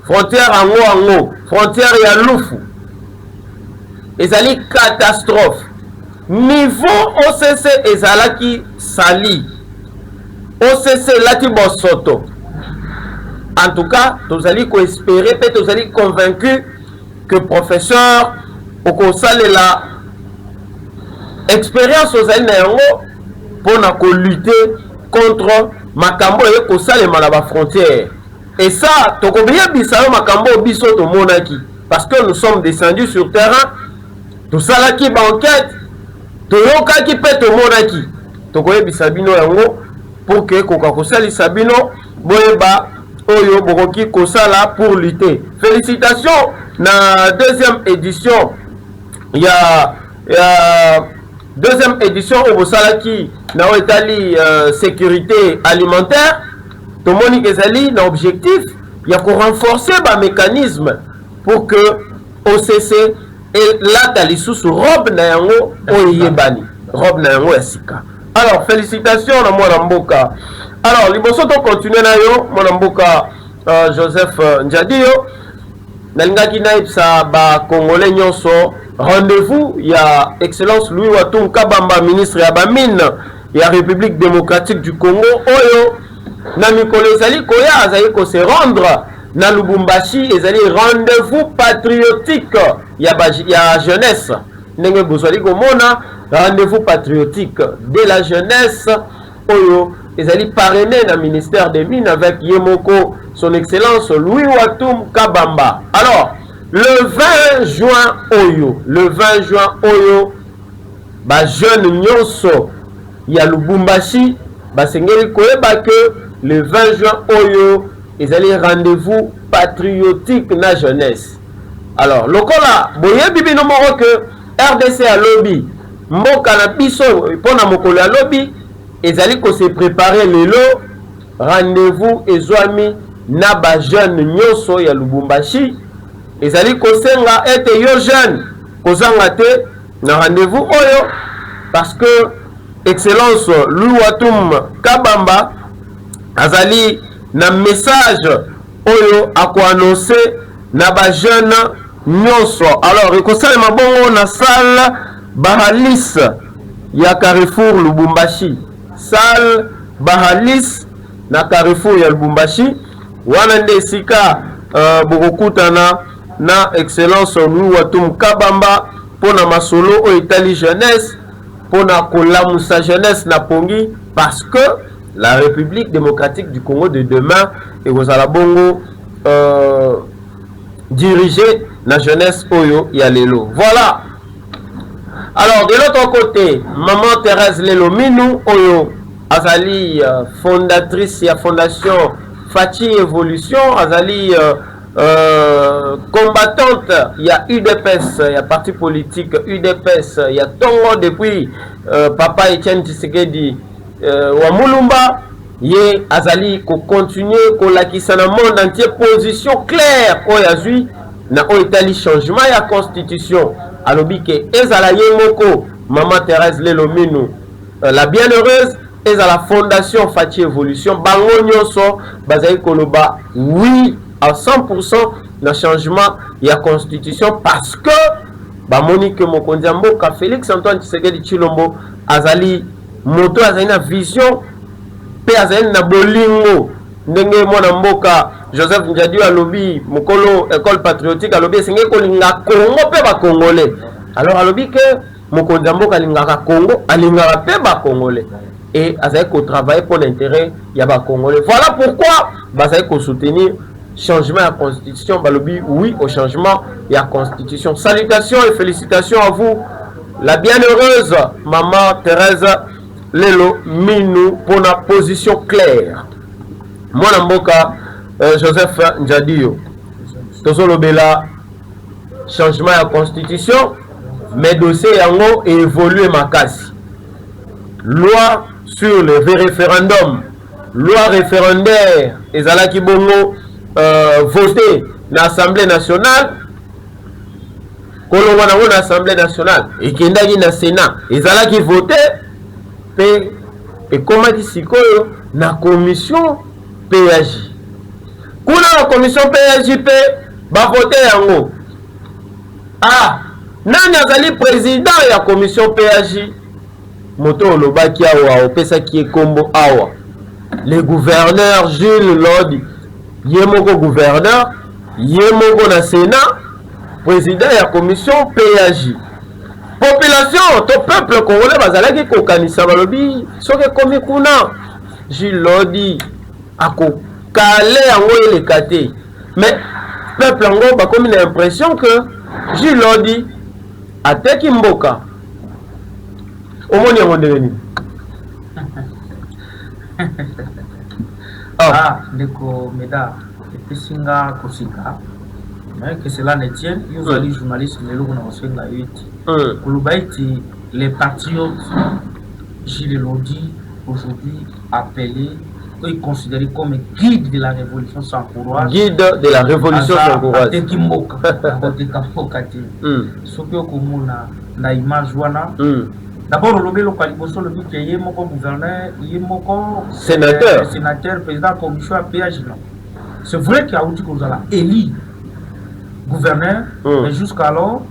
Frontière Ango, frontière il y a Lufu. Et ça une catastrophe. Niveau OCC et Zalaki Sali. OCC Lati Bosoto. En tout cas, vous allez espérer, peut-être vous allez convaincu que professeur au conseil la expérience aux années pour lutter contre Makambo et conseil à la frontière. Et ça, tu as bien bisalo Makambo biso to monaki parce que nous sommes descendus sur terrain. Tout ça là qui banquette, tout yoka qui peut to monaki. Tu as bisabino yango pour que Coca-Cola Sabino boyeba Oyo Boroki Kosala pour lutter. Félicitations na deuxième édition. Il y a deuxième édition au Bosalaki na Itali sécurité alimentaire. Tout le monde est dans objectif. Il y a qu'on renforcer le mécanisme pour que OCC et là t'as les sous robe na yango oyebani. Robe na yango esika. Alors félicitations na moi mboka. Alors, liboso to continuer na yo, mon mboka Joseph Njadiyo. Nalingaki naipsa ba Congolais nyonso rendez-vous ya Excellence Louis Watum Kabamba, ministre ya Bamine ya République démocratique du Congo. Oyo na mikolo ezali koya azali ko se rendre na Lubumbashi, ezali rendez-vous patriotique ya jeunesse. Ndenge bozali komona rendez-vous patriotique de la jeunesse oyo ezali parrainé dans le ministère des Mines avec Yemoko, son excellence Louis Watum Kabamba. Alors, le 20 juin Oyo, ba jeune nyonso ya Lubumbashi, ba sengeli koyeba que le 20 juin Oyo, ezali rendez-vous patriotique na jeunesse. Alors, lokola boyebi bino moko que RDC a lobby, mboka na biso pona mokolo ya lobby. Ezali ko se préparer lelo rendez-vous ezwami na ba jeune nyoso ya Lubumbashi. Ezali ko senga ete yo jeune kozanga te na rendez-vous oyo parce que excellence Louis Watum Kabamba azali na message oyo ako annoncer na ba jeune nyoso. Alors ekosalema bongo na salle Bahalis ya Carrefour Lubumbashi. Salle Bahalis na Carrefour ya Lubumbashi wana nde sika bokokutana na excellence Louis Watum Kabamba pona masolo o Italie jeunesse pona kolamusa jeunesse na pongi parce que la République démocratique du Congo de demain et kozala bongo diriger la jeunesse oyo ya lelo. Voilà. Alors de l'autre côté, maman Thérèse Lelominu Oyo azali fondatrice ya fondation Fachi Evolution, azali combattante, il y a UDPS, il y a parti politique UDPS, il y a Tongo depuis papa Etienne Tshisekedi wa Mulumba, ye azali ko continuer ko lakisa na monde entier position claire oyazui na o Italie changement ya constitution. Alobi ke ezala yemoko maman Thérèse Lelominu la bienheureuse ezala fondation Fachi Evolution bango nyonso bazali koloba oui à 100% na changement ya constitution parce que ba monique mokonzi mboka Félix Antoine Tshisekedi Tshilombo azali moto azali na vision pe azali na bolingo ndenge mwana mboka Joseph Njadiyo alobi mokolo école patriotique alobi esenge kolinga Congo pe ba Congolais. Alors alobi que mokonzi mboka lingaka Congo alingaka pe ba Congolais et azali ko travailler pour l'intérêt ya ba Congolais. Voilà pourquoi bazali ko soutenir changement de constitution balobi oui au changement de la constitution. Salutations et félicitations à vous la bienheureuse maman Thérèse Lelominu pour la position claire. Moi mboka Joseph Njadiyo tozolobela changement de la constitution mais dossier yango évolué makasi loi sur le référendum, loi référendaire, ezalaki bongo voté na Assemblée nationale, kolongwa nango na Assemblée nationale, ekendaki na Sénat, ezalaki voté, pe ekomaki sikoyo na commission PAJ. Kuna na commission PAJ pe ba voté yango. Ah, nani azali président ya commission PAJ? Moto olobaki awa opesaki ekombo awa. Le gouverneur Jules Lodi, yemoko gouverneur, yemoko na Sénat, président ya commission PAJ. Population, to peuple congolais bazalaki kokanisa balobi soki komi kuna Jules Lodi ako kale yango eleka te. Mais peuple yango bakomi na impression que Jules Lodi ateki mboka. Omoni yango ndenge nini? Ndeko Meda epesinga kosika mais que cela ne tienne, ils ont les journalistes mais le on a la 8 Kouloubaïti les patriotes Gilles Lodi aujourd'hui appelés et considérés comme guide de la révolution sankouroise, guide de la révolution sankouroise tekimoka tekapokati sokyo komona na image wana. D'abord, le lobby local, le but qu'il y ait mon gouverneur, il y ait mon sénateur, président de la commission à PAJ. C'est vrai qu'il y a eu des élu gouverneur, mais jusqu'alors,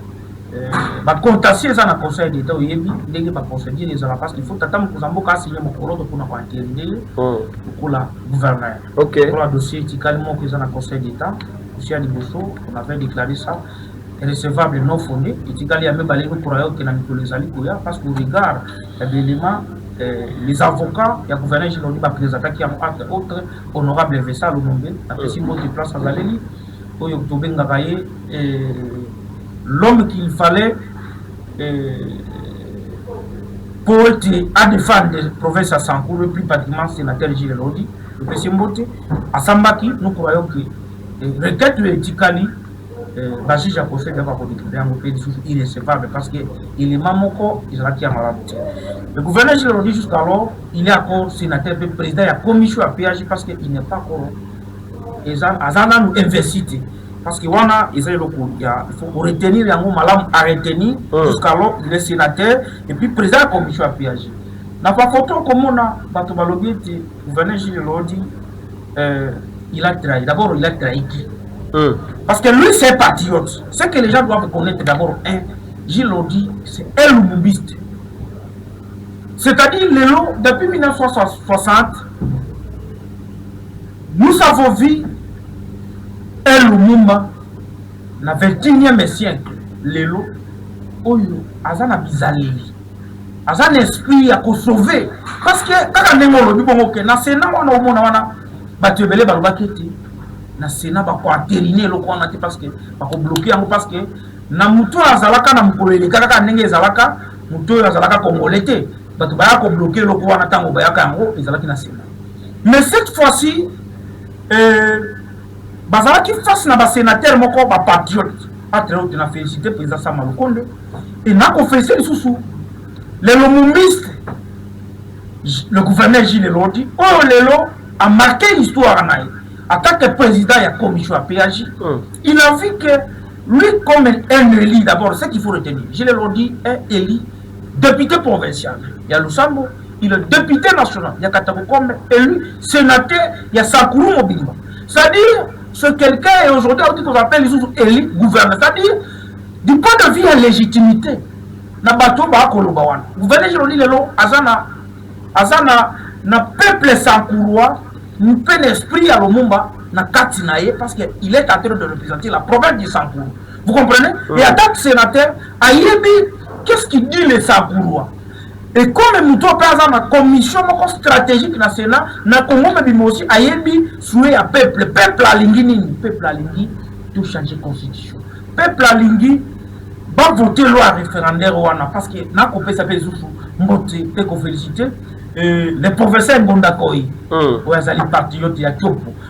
ma contentieux dans le conseil d'État, il y a des conseillers des gens parce qu'il faut attendre que vous ayez signé mon colo pour nous interdire pour la gouverneur. Pour le dossier, il y a dans le conseil d'État, aussi à Liboso, on avait déclaré ça. Recevable non fondé, et il y a même des gens parce qu'au regard des éléments, les avocats, il y a le gouverneur qui ont présenté qui ont autre honorable Vessa Lomombe, après 6 mois de place à Zaleli, pour octobre l'homme qu'il fallait pour être à défendre la province à Sankour, le plus pratiquement sénateur Gilles Lodi, le président Mbote, à Sambaki, nous croyons que requête de Tikali. Baji j'ai conseillé d'avoir des choses irrécevables parce que il est mamoko il a qui a malade. Le gouverneur je le dis jusqu'alors il est encore sénateur président de la commission à PAJ parce qu'il n'est pas encore et ça azana nous investir parce que wana ils ont il faut retenir yango malam à retenir jusqu'alors il est sénateur et puis président de la commission à PAJ. Na pas photo comme on a bato balobi le gouverneur je le dis il a trahi d'abord il a trahi qui parce que lui c'est patriote. Ce que les gens doivent connaître d'abord, Gilles Lodi, c'est un lumumbiste. C'est-à-dire, depuis 1960, nous avons vu un Lumumba dans le 21e siècle. Lelo, Oyo, Azana Bizaleli. Azana esprit à sauver. Parce que quand on est au Sénat, on a un Sénat, on a na Sénat ba ko atériner lo ko nati parce que ba ko bloquer yango parce que na mutu azalaka na mukoleli kaka ndenge ezalaka mutu azalaka congolais te bato ba ko bloquer lo ko wana tango ba yaka yango ezalaki na Sénat. Mais cette fois-ci bazalaki face na ba sénateur moko ba patriote patriote na féliciter président Samuel Konde et na ko féliciter sous le lumumbiste le gouverneur Gilles Lodi oh lelo a marqué l'histoire naïe. En tant que président de la commission à PAJ, il a vu que lui, comme un élu, d'abord, ce qu'il faut retenir, je l'ai dit, est élu député provincial. Il y a Lusambo, il est député national. Il y a Katabo comme élu sénateur, il y a Sankourou Mobilima. C'est-à-dire, ce quelqu'un est aujourd'hui, on appelle les autres élus gouverneurs. C'est-à-dire, du point de vue de légitimité, na bato ba kolobawana. Gouverneur, je le dis, lelo, azana, na peuple Sankourois, nous prenons l'esprit à Lumumba na Katinaye parce qu'il est en train de représenter la province du Sankourou. Vous comprenez? Et en tant que sénateur, qu'est-ce qu'il dit les Sankourois? Et comme nous avons la commission stratégique dans le Sénat, nous avons aussi souhait à peuple. Peuple à Lingui, peuple à Lingui, tout changer la constitution. Peuple à Lingui va voter loi référendaire parce que nous avons fait ça, nous avons félicité. Les professeurs Ngondakoi, les patriotes et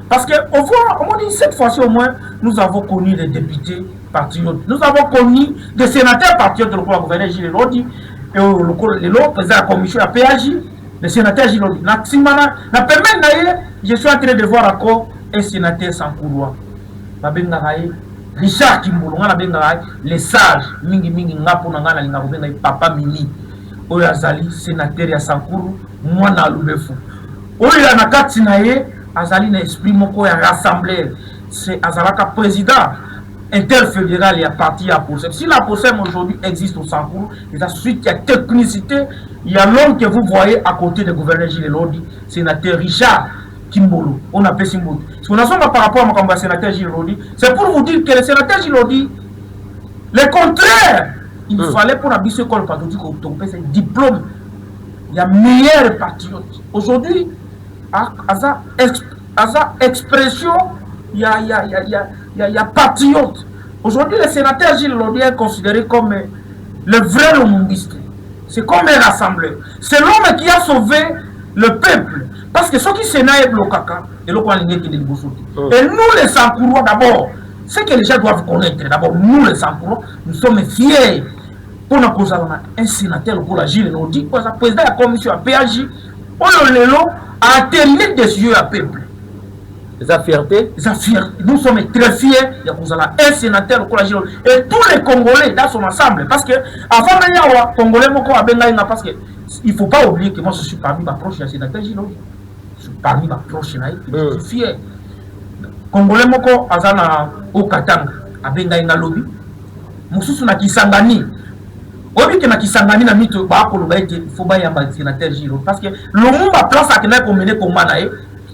parce que au moins cette fois-ci au moins nous avons connu des députés patriotes, nous avons connu des sénateurs patriotes, le gouvernement Gilles Lodi, et le président de la commission à PAJ, le sénateur Giloli. Na permet je suis en train de voir encore un sénateur sans couloir. Richard Kimbolo, les sages, mingi ngapo nangana linga papa Mimi, Oyazali, sénateur ya Sankuru, moi na Lubefu. Oya na kati na ye, Azali na esprit moko ya rassembleur, c'est Azalaka président interfédéral et à parti à POSEM. Si la POSEM aujourd'hui existe au Sankuru, et ensuite il y a technicité, il y a l'homme que vous voyez à côté du gouverneur Gilles Lodi, sénateur Richard Kimbolo, on appelle Simboud. Ce qu'on a par rapport à mon sénateur Gilles Lodi, c'est pour vous dire que le sénateur Gilles Lodi, le contraire, il fallait pour la BICE école patriotique un diplôme, il y a meilleur patriote. Aujourd'hui, à sa expression, il y a patriote. Aujourd'hui, le sénateur Gilles Lodi est considéré comme le vrai lomumbiste. C'est comme un rassembleur. C'est l'homme qui a sauvé le peuple. Parce que ceux qui sénat est blocaka, et nous les Sankourois d'abord, ce que les gens doivent connaître, d'abord nous les Sankourois, nous sommes fiers pour nous causer un sénateur pour la Gilles Lodi, parce que le président de la commission à PAJ, a terminé des yeux à peuple. Sa fierté. Nous sommes très fiers. Il y a un sénateur et tous les Congolais dans son ensemble. Parce que avant de Congolais, parce que il ne faut pas oublier que moi je suis parmi ma proche sénateur Gilles. Je suis parmi ma proche, je suis fier. Congolais moko azana au Katanga, abenga inga lobby. Mususu na Kisangani. Obi ke na Kisangani na mito ba ko lobaite il faut ba yamba sénateur Gilles parce que le monde a place à kena ko mener combat na e.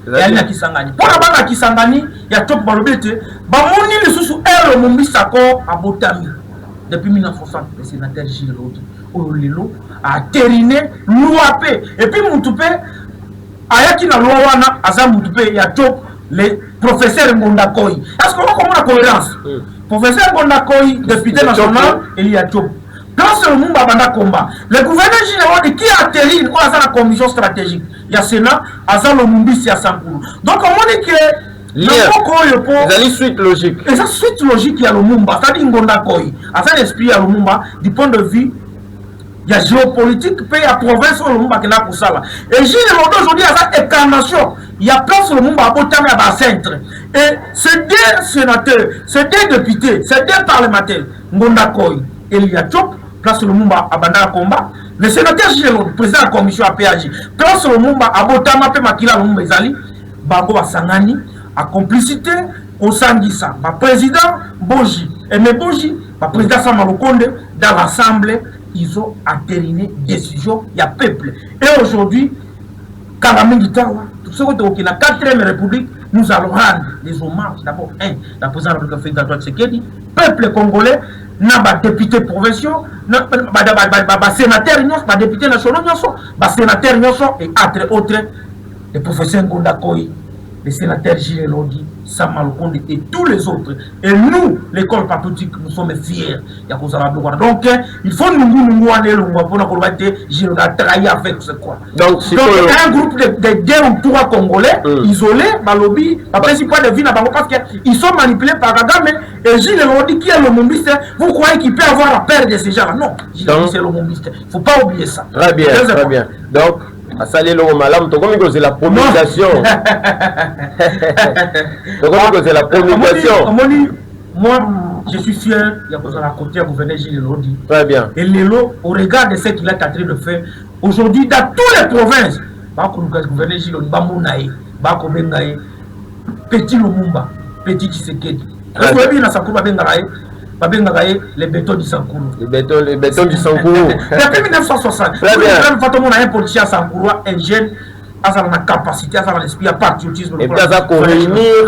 Ya na Kisangani. Pour la banga Kisangani, ya top balobete, ba moni le susu ero mumbisa ko abotami. Depuis 1960, le sénateur Gilles Lodi Olelo a terriné l'OAP et puis Moutoupé ayaki na loi wana aza Moutoupé ya top le professeur Ngondakoy. Est-ce qu'on a comme la cohérence? Professeur Ngondakoy, député national, il y a top. Dans le monde banda combat, le gouverneur général qui a atterri dans la commission stratégique, il y a Sénat, Azan Lomumbisi à Sankuru. Donc on dit que il y a une suite logique. Et cette suite logique, il y a le Mumba, c'est-à-dire Ngondakoy. À cet esprit, il y a le Mumba, du point de vue, il y a géopolitique, puis il y a province sur le Mumba qui n'a pour ça. Et Gilles Lodi aujourd'hui, il y a cette incarnation. Il y a place sur le Mumba à Botami à centre. Et ces deux sénateurs, ces deux députés, ces deux parlementaires, Ngondakoy et Liachop, place sur le Mumba à Bandara Komba. Le sénateur Gilles Lodi, président de la commission à PAJ, place sur le Mumba à Botami à Makila Mumba Ezali, Bango à Sangani. À complicité, au Sangissa, le président Boji, et mes Boji, le président Samalukonde, dans l'Assemblée, ils ont entériné décision, il y a peuple. Et aujourd'hui, Kalamingitawa, tout ce qui est la 4e République, nous allons rendre des hommages. D'abord, la présidente de la République fédérale Tshisekedi, peuple congolais, n'a pas député provinciaux, pas sénateur, pas député national, pas sénateur, et entre autres, le professeur Ngondakoy, les sénateurs Gilles Lodi, Samalukonde et tous les autres. Et nous, l'école patriotique, nous sommes fiers. Donc, il faut nous aller pour Gilles Lodi a travaillé avec ce quoi. Donc un groupe de 2 ou 3 Congolais isolés, Balobi, la principale de vie, parce qu'ils sont manipulés par Kagame. Et Gilles Lodi, qui est le mombiste, vous croyez qu'il peut avoir la peur de ces gens-là? Non, Gilles Lodi, c'est le mombiste. Il ne faut pas oublier ça. Très bien, très bien. Donc, à saluer le malam, c'est la promulgation. C'est la promulgation. Moi, je suis fier, il y a la côté du gouverneur Gilles Lodi. Très bien. Et Lélo, au regard de ce qu'il est en train de faire, aujourd'hui, dans toutes les provinces, le gouverneur Gilles Lodi, Bamounaï, Bakobengaï, Petit Lumumba, Petit Tshisekedi. Est-ce que vous avez vu dans sa cour les bétons du Sankuru. Les bétons du Sankuru. Depuis 1960, on a un politicien à Sankuru, un jeune, à sa capacité, à sa esprit, à patriotisme. Et puis à réunir.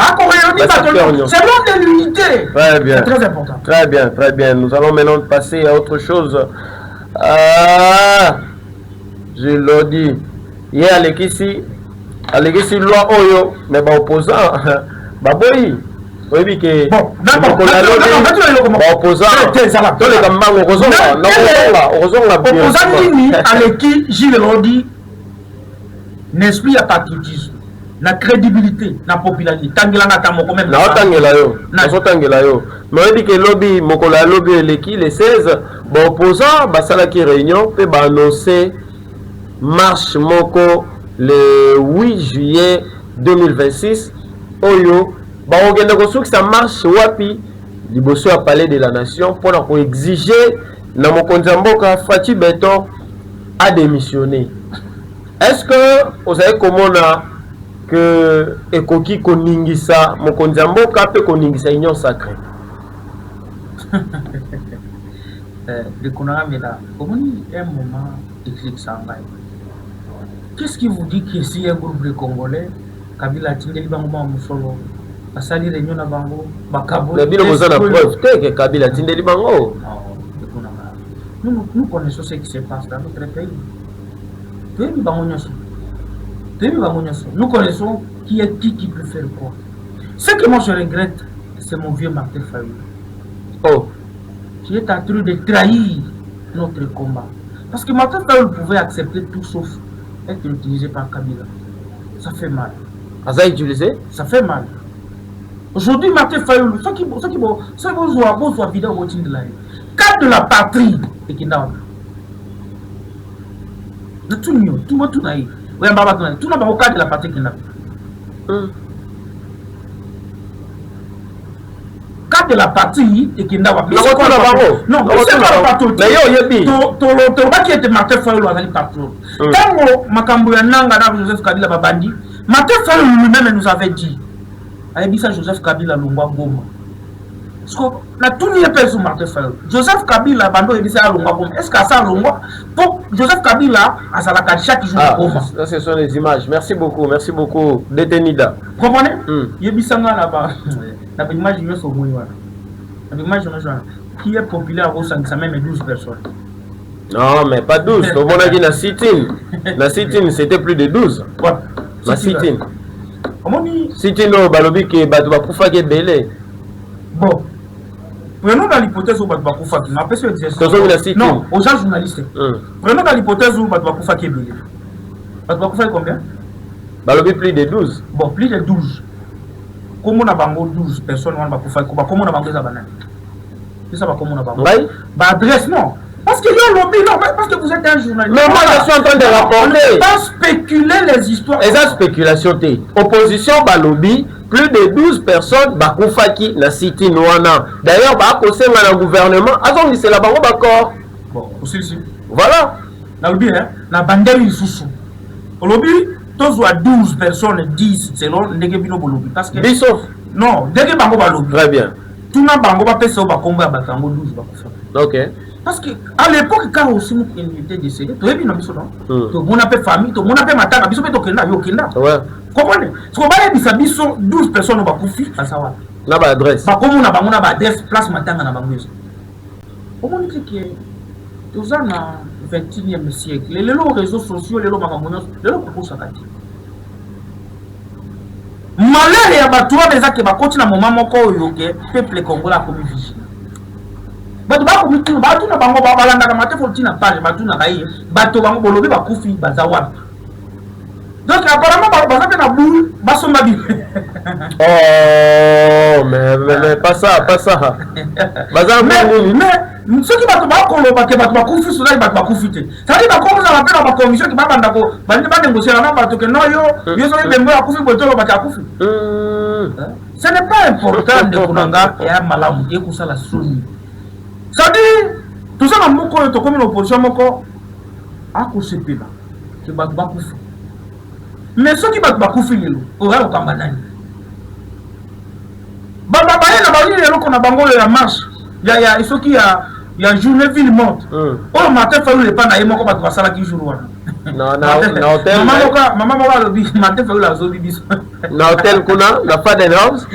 C'est l'homme de l'unité. Très bien. C'est très important. Très bien, très bien. Nous allons maintenant passer à autre chose. Je l'ai dit. Il y a Alekisi loi Oyo, mais opposant, Baboyi. Oui, que bon, d'accord. Opposant avec qui Gilles Lodi n'esprit à patriotisme, la crédibilité, la popularité. Tangela na tamoko même. Na tangela yo. Na so tangela yo. Mais dit que lobby mokola lobby eleki les 16 Bon, opposant, basala qui réunion, peut annoncer marche moko le 8 juillet 2026. Oyo, bah on vient de construire sa marche wapi, liboso à Palais de la Nation pour exiger na mokonzamboka Fachi Beton a démissionné. Est-ce que vous savez comment on a que ekoki koningisa mokonzamboka pe koningisa union sacrée? De Konamela, comment un moment écrit ça? Qu'est-ce qui vous dit que si un groupe de Congolais, Kabila Tindeli Bango Moussolo, a sali réunion à Bango, Bakabo, la ville vous en a preuve que Kabila Tindeli Bango. Nous connaissons ce qui se passe dans notre pays. Nous connaissons qui est qui peut faire quoi. Ce que moi je regrette, c'est mon vieux Martin Fayulu. Oh. Qui est en train de trahir notre combat. Parce que Martin Fayulu pouvait accepter tout sauf être utilisé par Kabila. Ça fait mal. Ça utilisé? Ça fait mal. Aujourd'hui, Martin Fayulu, ceux qui vont voir vidéo au de la cadre de la patrie et qui n'a tout le monde, tout naïf. Oui, tout le cadre de la patrie qui n'a cadre de la patrie et qui n'a pas. Non, c'est pas la patrie. Mais qui était Martin Fayulu à la patrie. Quand Makambo Nanga Joseph Kabila Babandi, Martin Fayulu lui-même nous avait dit. Aïbissa Joseph Kabila Lungwa Goma. Na tout n'y est pas sur Martin Fayulu. Joseph Kabila Bando Aïbissa Lungwa Goma. Est-ce qu'à ça Lungwa pour Joseph Kabila à Salaka chaque jour Goma. Ça ce sont les images. Merci beaucoup. Détenida. Vous comprenez? Aïbissa là-bas. La image de sur Mouiwa. La image de qui est populaire au sein de même 12 personnes. Non, mais pas 12. Comme on a dit, la sit-in, c'était plus de 12. Quoi? La sit-in. Comment dit? Sit-in, au Balobi, qui est Batouba Koufa qui est belé. Bon. Prenons dans l'hypothèse où Batouba Koufa qui n'a pas ce exercice. Non, aux gens journalistes. Prenons dans l'hypothèse où Batouba Koufa qui est belé. Batouba Koufa est combien? Balobi, plus de 12. Bon, plus de 12. Comment on a bango 12 personnes, comment on a bango ça banane? C'est ça, comment on a bango? Bah, adresse, non. Parce que yo lobby, non, parce que vous êtes un journaliste. Mais moi, je suis en train de rapporter. On ne peut pas spéculer les histoires. Et ça, spéculation, opposition, bah, lobby, plus de 12 personnes, bah, Koufaki, la cité Noana. D'ailleurs, bah, au sein de gouvernement, attends, c'est là-bas, d'accord. Bon, aussi, si. Voilà. Na lobby, hein, na bandel, il sous. Au lobby, tous à 12 personnes, 10, selon Negebino Bolobi. Parce que. Bissof. Non, dès que Bango Balobi. Très bien. Tout le monde Bango va passer au Bakomba, Bakango 12, Bakofa. Ok. Parce que à l'époque, quand aussi nous était décédé, tu as vu, on a fait famille, on a fait matin, on a fait Yokenda. Ouais. Comprenez? Ce qu'on va dire, c'est 12 personnes au Bakoufi, à savoir. On a adresse. Comme on a adresse, place matin dans la maison. Comment on dit que nous sommes dans le 21e siècle, les réseaux sociaux, les propos sakati. Malheur et abattoir des actes qui continuent à un moment où le peuple congolais a commis vigilant. Bato ba komitu bato na bango ba balanda ka mate faut tina page bato na kai bato bango bolobi ba kufi bazawa. Donc apparemment ba baza na boule ba somba bi. Oh mais pas ça. Baza mais ceux qui bato ba kolo ba ke bato ba kufi so bato ba kufi te. Ça dit ba comme ça la pena ba commission qui ba banda ko ba ndi ba négocier na bato que non yo so bembo ya kufi boto ba ka kufi. Ce n'est pas important de kunanga ya malamu et ko sala soni. Ça dit, tout ça, tout comme l'opposition, c'est pas qui bat Bakoufi. Mais ceux qui battent Bakoufi, ils auraient au Kambanani. On a bango la marche. Il y a ceux qui y a journée ville monte. Oh, matin, il faut pas d'aller, moi, comme tu vas qui joue. Non, hôtel. Maman, matin, il faut la zone bis. Na hôtel kuna, la pas de house.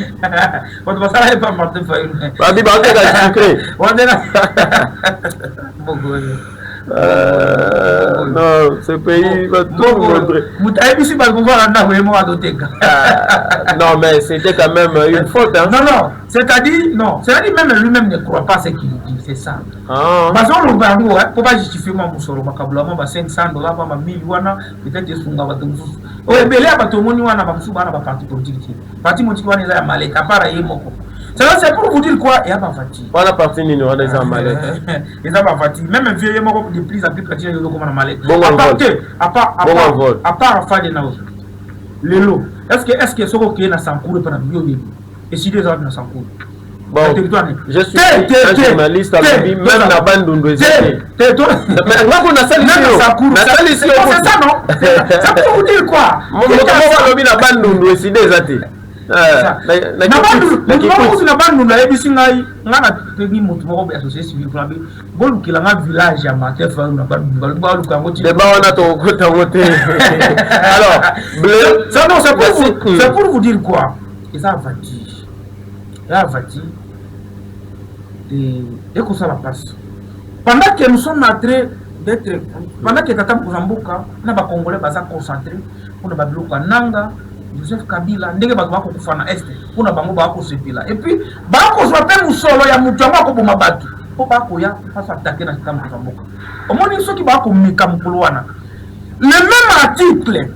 On va ça pas Martin Fayulu. Bah di ba ka secret. On est là. Non, ce pays va tout montrer. Non, mais c'était quand même une faute. Hein? Non, c'est-à-dire même lui-même ne croit pas ce qu'il dit, c'est ça. Parce qu'on le voit, il ne faut pas justifier mon moussolo, $500, peut-être que c'est un peu de oh, et bien là, il y a un parti politique. Parti politique, il y a un malais, à part C'est pour vous dire quoi? Il y a pas fatigue. On a parti ni on est en malade. Il y a pas fatigue. Même un vieux mort de plus en plus pratique il y a comme un malade. Bon à part faire des nausées. Le lot. Est-ce que ce que na Sankourou pendant bio et si des autres na Sankourou. Bon, je suis un journaliste à Lobi, même la bande d'Undouézé. Mais là, on a sali c'est ça, non? Ça peut vous dire quoi? Mon comment Lobi la bande d'Undouézé des athées. Na bande d'Undouézé, na pegi motu moko be associé civil pour abi bolu kilanga village ya matefa na bande balu kango ti de ba on a to kota wote. Alors, bleu, ça non c'est pour vous dire quoi? Et ça fatigue. La fatigue. Et que ça la passe. Pendant que nous sommes en train d'être, pendant que Tata Moukamboka, nous sommes Congolais concentrés, pour nous Babiloka Nanga, Joseph Kabila, nous sommes Kufana Est, pour nous Bango Sepila. Et puis, Bango soit nous solo ya Moukamboka pour Mabatu, pour Bako ya face attaquer dans Tata Moukamboka. Au moins ceux qui Bako Moukamboka. Le même article,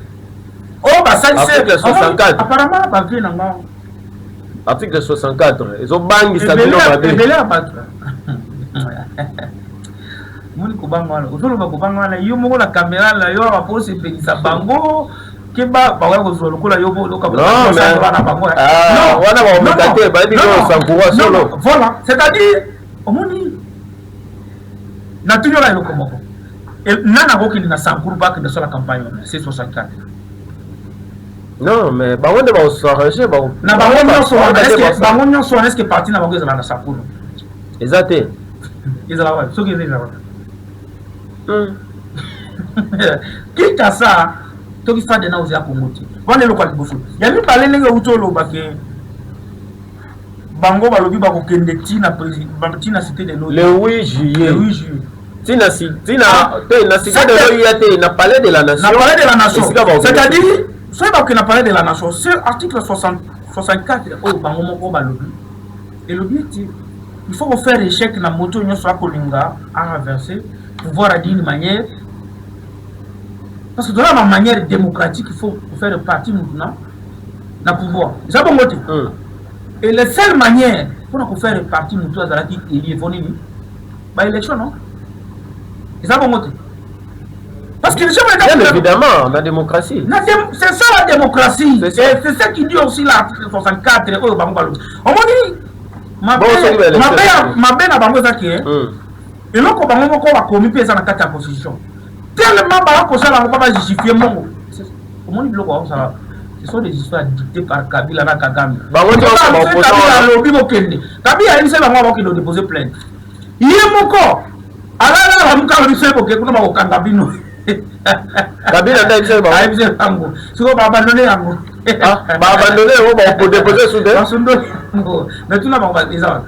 oh bah ça c'est 64. Apparemment, Bavé Nanga. Article 64, ils ont bangé ça. Moni kubanga wana uzolo bakubanga wana yo moko la caméra la yo ba pose pelisa bango keba ba wa ko lokola yo bo loka non wana ba omekate ba di ko sankuwa solo voilà c'est-à-dire omoni na toujours la loko moko et nana ko kini na sankuru bak de sur la campagne c'est 64. Non mais ba wonde ba s'arranger ba na ba wonyo so est-ce que parti na bango na sankuru exacté Israël, ce qui est Israël. Quitte à ça, tu as fait des nausées à Congoté. Voilà le cas de Bosso. Il y a même pas les nègres autour de Bango Balobi Bako Kendeti na cité de l'eau. Le 8 juillet. Le 8 juillet. Tina cité de l'OIAT, n'a parlé de la nation. N'a parlé de la nation. C'est-à-dire, ce qui n'a parlé de la nation, c'est l'article 64 au Bango Moko Balobi. Et l'objectif, il faut faire échec na moto nyo soit kolinga à renverser pouvoir à d'une manière parce que dans la manière démocratique il faut faire partie maintenant na pouvoir ça bon côté et la seule manière pour faire partie nous à qui il est venu ba élection non ça bon côté parce que bien évidemment la démocratie c'est ça la démocratie et c'est ça qui dit aussi l'article 64 au Bango on dit ma belle a bango zaki et loko bango moko ba komi pesa na kati ya constitution tellement ba ko sala ko ba justifier mongo omoni biloko ça ce sont des histoires dictées par Kabila na Kagame bango to ba opposition lobi bokende Kabila ini se bango ba ko déposer plainte yé moko ala la muka lo biso boke kuna ba ko kanga bino Kabila nda biso ba ai biso bango siko ba abandonner yango ba abandonner o ba ko déposer sous mais tout n'a pas des gens.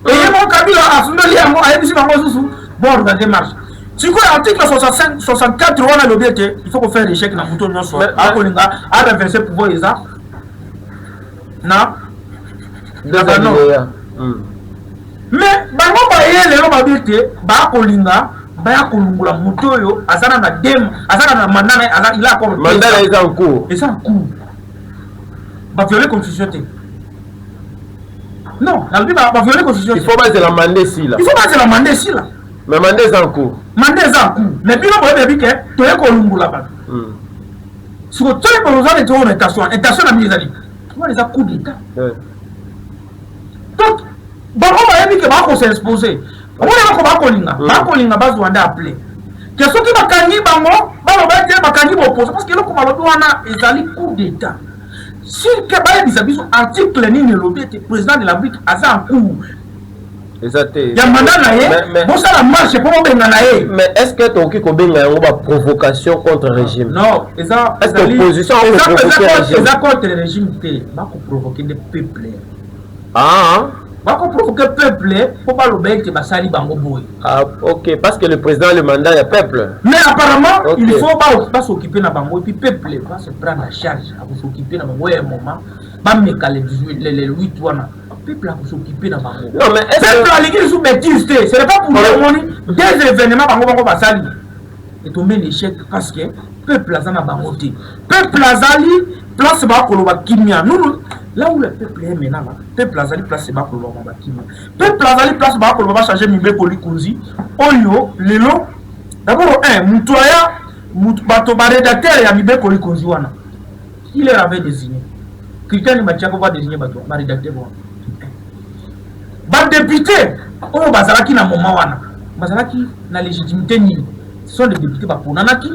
Et mon Kabila a fondé yango a yebisi bango susu bord de démarche. Si quoi article 65 64 on a l'objectif, il faut qu'on fasse l'échec na muto nyonso a kolinga a renverser pouvoir eza na mais bango ba yele lo babite ba kolinga ba ya kolungula muto yo azana na dem azana na mandana azana il a comme mandana est en cours et ça en cours ba violer constitution. Non, la Bible va violer la constitution. Il faut pas se la mander ici là. Il faut pas se la mander ici là. Mais mander en cours. Mander en cours. Mais puis on va dire que tu es columbu là-bas. Si vous tenez pour nous aller en intention à mise à dire. Tu vois les coups d'état. Donc, bon, on va dire que va s'est exposé. On va dire qu'on va colinga base doit appeler. Que ceux qui va gagner bango, va dire va gagner opposé parce que là comme le doit ezali coup d'état. Si le article ni le président de la République a en cours. Exact. Il y a mandat bon ça la marche pour mais est-ce que tu as une provocation contre le régime? Non, est-ce que l'opposition a contre le régime va provoquer des peuples. Ah va provoquer peuple pour pas le bec que basali bango boy. Ah OK, parce que le président le mandat est peuple. Mais apparemment il faut pas s'occuper na bango et puis peuple va se prendre en charge à s'occuper na bango un moment ba meka le 18 le 8 wana peuple a s'occuper na bango. Non mais est-ce que la ligue sous bêtise ce n'est pas pour le des événements bango basali et tomber l'échec parce que peuple azana bango te. Peuple azali place ba koloba kimia nous là où le peuple est maintenant, là, peuple a place bas pour le moment. Peuple a place bas pour le moment changer Mibé Kolikunzi. Oyo, Lelo. D'abord, Moutoya, Batoba rédacteur et Mibé Kolikunzi wana. Il les avait désigné. Critère Matiako va désigner Bato, ma rédacteur. Ba député, on Bazalaki na moment wana. Bazalaki na légitimité ni. Ce sont des députés pour Nanaki.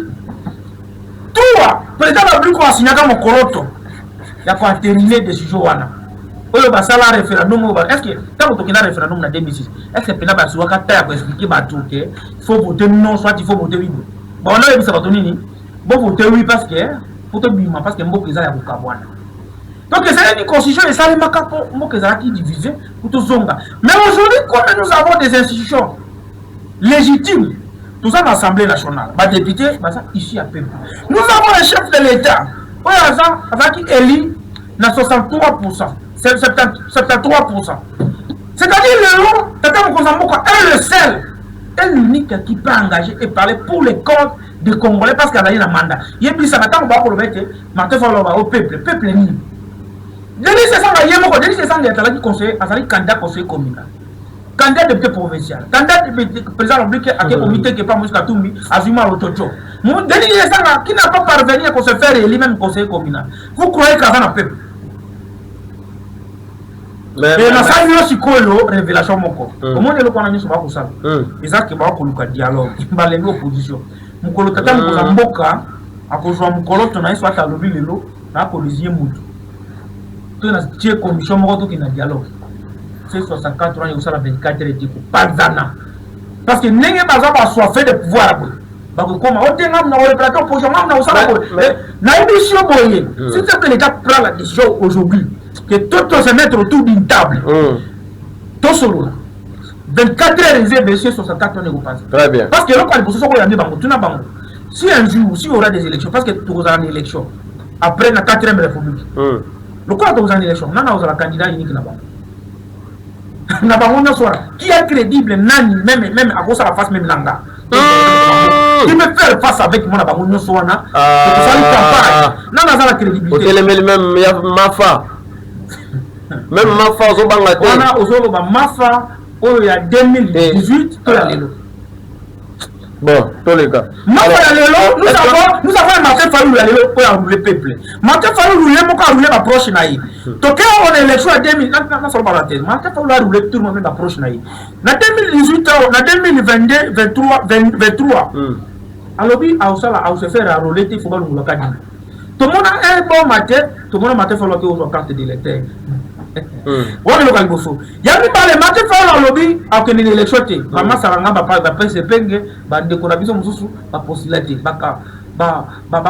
Toi, président de la République a signé mon coloto. Il y a pas terminé décision wana. Oyo basala référendum est-ce que tant que tu as référendum en 2006, est-ce que pena basu wakata pour expliquer bato que il faut voter non soit il faut voter oui. Bon là il ça va donner ni. Bon voter oui parce que pour te bima parce que mboko eza ya bukabwana. Donc c'est une constitution et ça les makapo mboko eza qui divisé pour tout zonga. Mais aujourd'hui comme nous avons des institutions légitimes, tout ça dans l'Assemblée nationale, les députés, ça ici à peu. Nous avons un chef de l'État, qui élit à 63%, 73%. C'est-à-dire le seul, est l'unique qui peut engager et parler pour les comptes des Congolais parce qu'il a un mandat. Il y a plus ça, maintenant on va pour le mettre, au peuple, le peuple est nul. C'est ça, il y a un conseiller, un candidat conseiller communal. Candidat député provincial, candidat président de la République comité qui n'est pas Moussa Toumi, Azuma Otocho. Qui n'a pas parvenu à se faire élire même conseiller communal. Vous croyez qu'il y a un peuple? Mais dans ça, il y a aussi une révélation. Comment est-ce qu'on a mis sur le sol? Ils ont dit un dialogue, ils ont dit opposition. Mon colo tata mon mboka, à cause de mon colo, on a soit à l'objet de l'eau, là pour les yeux moutou. Tu as dit commission moto qui n'a dialogue. C'est 64 ans et ça la 24 et pas d'ana. Parce que n'est pas soifé de pouvoir. Comme on tient dans le plateau pour jamais dans ça. Na émission boyé. Si c'est que l'État prend la décision aujourd'hui que tout se mettre autour d'une table. Tout solo. 24 heures réservées sur 64 ans et passe. Très bien. Parce que là quand les positions qu'on a mis bango, tu n'as bango. Si un jour si il y aura des élections parce que tu auras une élection après la 4e république. Le quoi tu auras une élection, non on aura candidat unique là-bas. Qui est crédible, même à cause de la face même langa. Qui me fait face avec mon abonnement soana. Non, non, la crédibilité. Même Mafa. Même Mafa, on a aujourd'hui Mafa, il y a 2018, bon, tous les cas. Nous avons un Martin Fayou pour rouler le peuple. Martin Fayou roule, mon cas roule l'approche naïe. Donc, quand on est élection en 2000, Martin Fayou a roulé tout le monde l'approche naïe. En 2018, en 2022, 23, alors, on se fait rouler, il faut que nous le cadre. Tout le monde a un bon matin, tout le monde a Martin Fayou qui a une carte d'électeur. Il y a des matin faire le lobby à une élection. Maman Saranga va pas se peindre, va décorer son va possibilité, va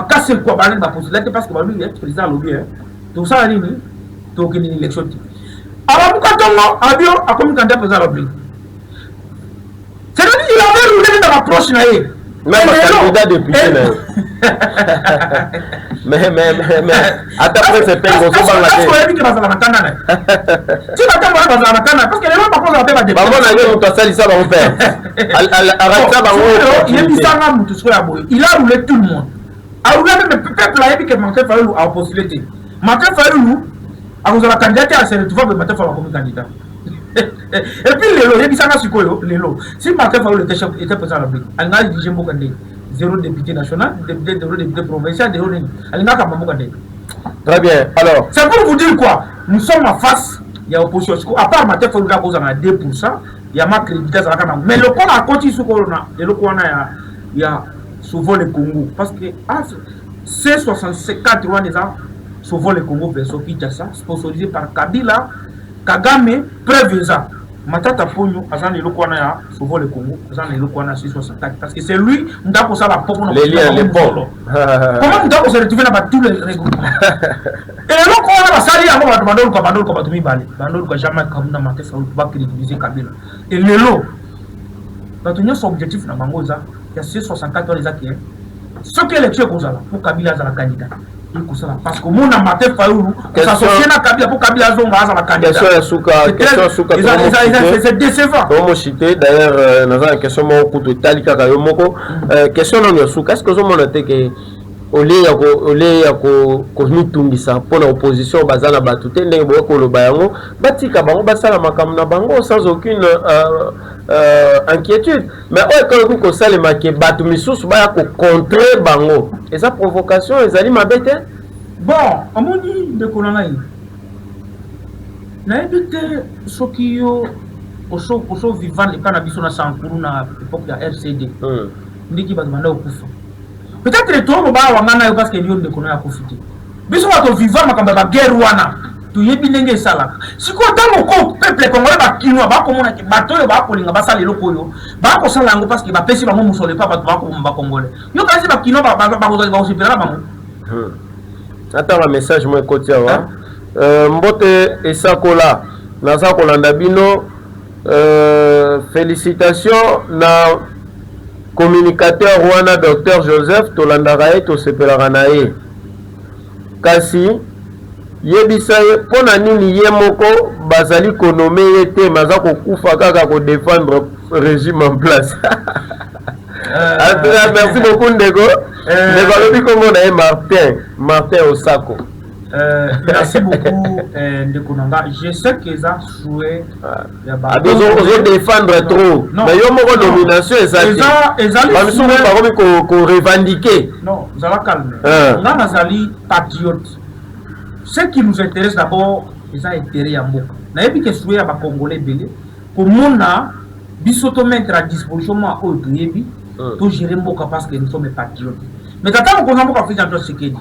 casser quoi, va possibilité parce que lui est président lobby. Tout ça, il y a une élection. Alors, quand on a bien à comme candidat président lobby, c'est-à-dire qu'il avait roulé dans la prochaine année. Même candidat député. Mais après c'est peine au souvent la tête. Tu vas dans la canne. Tu vas dans la canne parce que les gens par contre va débat. Maman a dit on t'a sali ça va mon père. Arrête ça va mon. Il a roulé tout le monde. A roulé même le peuple là et que Martin Fayou a postulé. Martin Fayou a cause de la candidature à se retrouver Martin Fayou comme candidat. Et puis les lots, il y a des gens qui ont si Martin Fayou était président de la République, il a dirigé beaucoup de 0 député national, 0 député provincial, 0 député. Très bien. Alors, c'est pour vous dire quoi? Nous sommes en face, il y a opposition. À part Martin Fayou, il y a 2%, il y a ma crédibilité. Mais le point à côté, il y a souvent le Congo. Parce que c'est 64 ans déjà, souvent le Congo version Kinshasa, sponsorisé par Kabila. Kagame preuve ça. Matata Ponyo, Azan le Lokwana ya, souvent le Congo, Azan le Lokwana 664. Parce que c'est lui, nous avons ça la pauvre. Les liens, les bons. Comment nous avons se retrouver dans tous les regroupements? Et le Lokwana va salir à moi, Bandol Kabandol Kabatoumi Bali. Bandol Kabajama Kamuna Maté Faoul, pas crédibiliser Kabila. Et le lot, quand on a son objectif dans Mangoza, il y a 664 ans les acquis. Ce qui est l'élection pour Kabila, c'est la candidat. Parce que mon amateur Fayou, s'associer à Kabila pour Kabila Zonga à la candidature. C'est décevant. Comme cité d'ailleurs, dans une question de Talika Kayomoko, question de Souka, est-ce que vous avez que ole ya komitungisa mpona opposition baza na bato te ndenge boye koloba yango batika bango basala makambo na bango sans aucune inquiétude. Mais oyo ekoki kosalema ke bato misusu baya kocontre bango eza provocation ezali mabe te. Bon, omoni ndeko na ngai nayebi te soki yo oso vivant epa na biso na sankuru na époque ya RCD ndiki bato banda okufa peut-être tomo ba wangana yo parce que yo ndeko na ya kufite biso bato vivant makambo ba guerre wana tuyebi ndenge esalaka sikoyo ntango ko peuple congolais bakinwa bakomona ke bato oyo bakolinga basala eloko oyo bakosala yango parce que bapesi bango musolo epa bato bakoboma bacongolais yo kasi bakinwa bakosepelaka bango. Attends un message moi côté awa mbote esakola naza kolanda bino félicitations na communicateur wana Dr Joseph tolandaka ye tosepelaka na ye kasi yebisa ye mpona nini ye moko bazali konome ye te maza kokufa kaka kodefendre régime en place. Merci beaucoup ndeko. Ndeko alobi kombo na ye Martin Osako. Merci beaucoup ndeko nanga. Je sais que ça souhait besoin défendre trop. Mais yo moko nomination ezali. Ezali souhait ko revendiquer. Non, vous allez calmer. Nga nazali patriote. Ce qui nous intéresse d'abord, c'est l'intérêt ya mboka. Na yebi ke souhait ya ba Congolais belé ko mona bisoto mettre à disposition moi o yebi to gérer mboka parce que nous sommes patriotes. Mais quand on a fait dans ce qu'il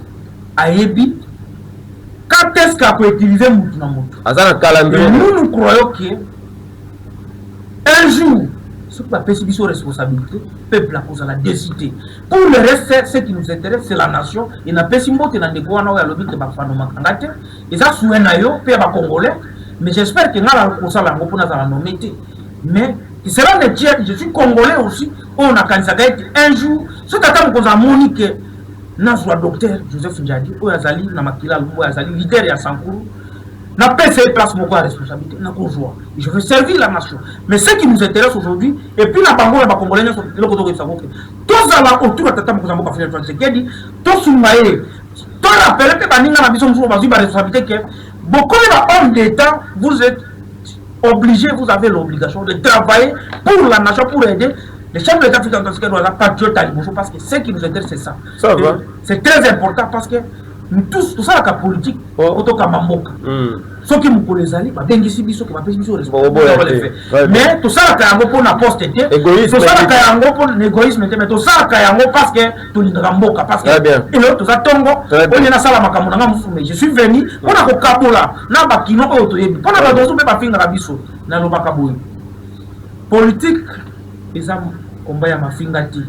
a yebi quand est-ce qu'on peut utiliser mutu na mutu azana calendrier nous croyons que un jour ce qui va payer sur responsabilité peuple a cause la décider pour le reste ce qui nous intéresse c'est la nation et na pesi mbote na ndeko wana ya lobi ke ba fano makangate eza souhait na yo pe ba congolais mais j'espère que ngala ko sala ngo pona za la nomité mais cela ne tient, je suis congolais aussi, on a quand ça un jour, ce que tu as monique, n'a soit docteur Joseph Njadi, ou Azali, n'a makila, ou Azali, leader et à Sankuru, n'a pas fait place mon responsabilité, n'a pas joie. Je veux servir la nation. Mais ce qui nous intéresse aujourd'hui, et puis la bango, la congolais, le côté de sa voix, tous à la autour de ta table, pour faire le fait, dit, tous sous maïe, tous la période, baninga, la vision, sur la responsabilité, que beaucoup d'hommes d'État, vous êtes obligé, vous avez l'obligation de travailler pour la nation, pour aider les chefs de l'État doivent pas Dieu parce que ce qui nous intéresse c'est ça. C'est très important parce que nous tous, tout ça la politique, autant qu'à Mamboka. Ce qui nous connaissent, Bengi Biso, qui va payer Biso, mais tout ça la Kayango pour la poste, tout ça la Kayango pour l'égoïsme, mais tout ça la Kayango parce que tout le Ramboka, parce que et l'autre, tout ça Tongo, on est dans la Makamona, je suis venu, on a au Kabola, n'a pas qui n'ont auto, on a besoin de pas finir à Biso, n'a pas Kaboui. Politique, les hommes. Combat ya mafingati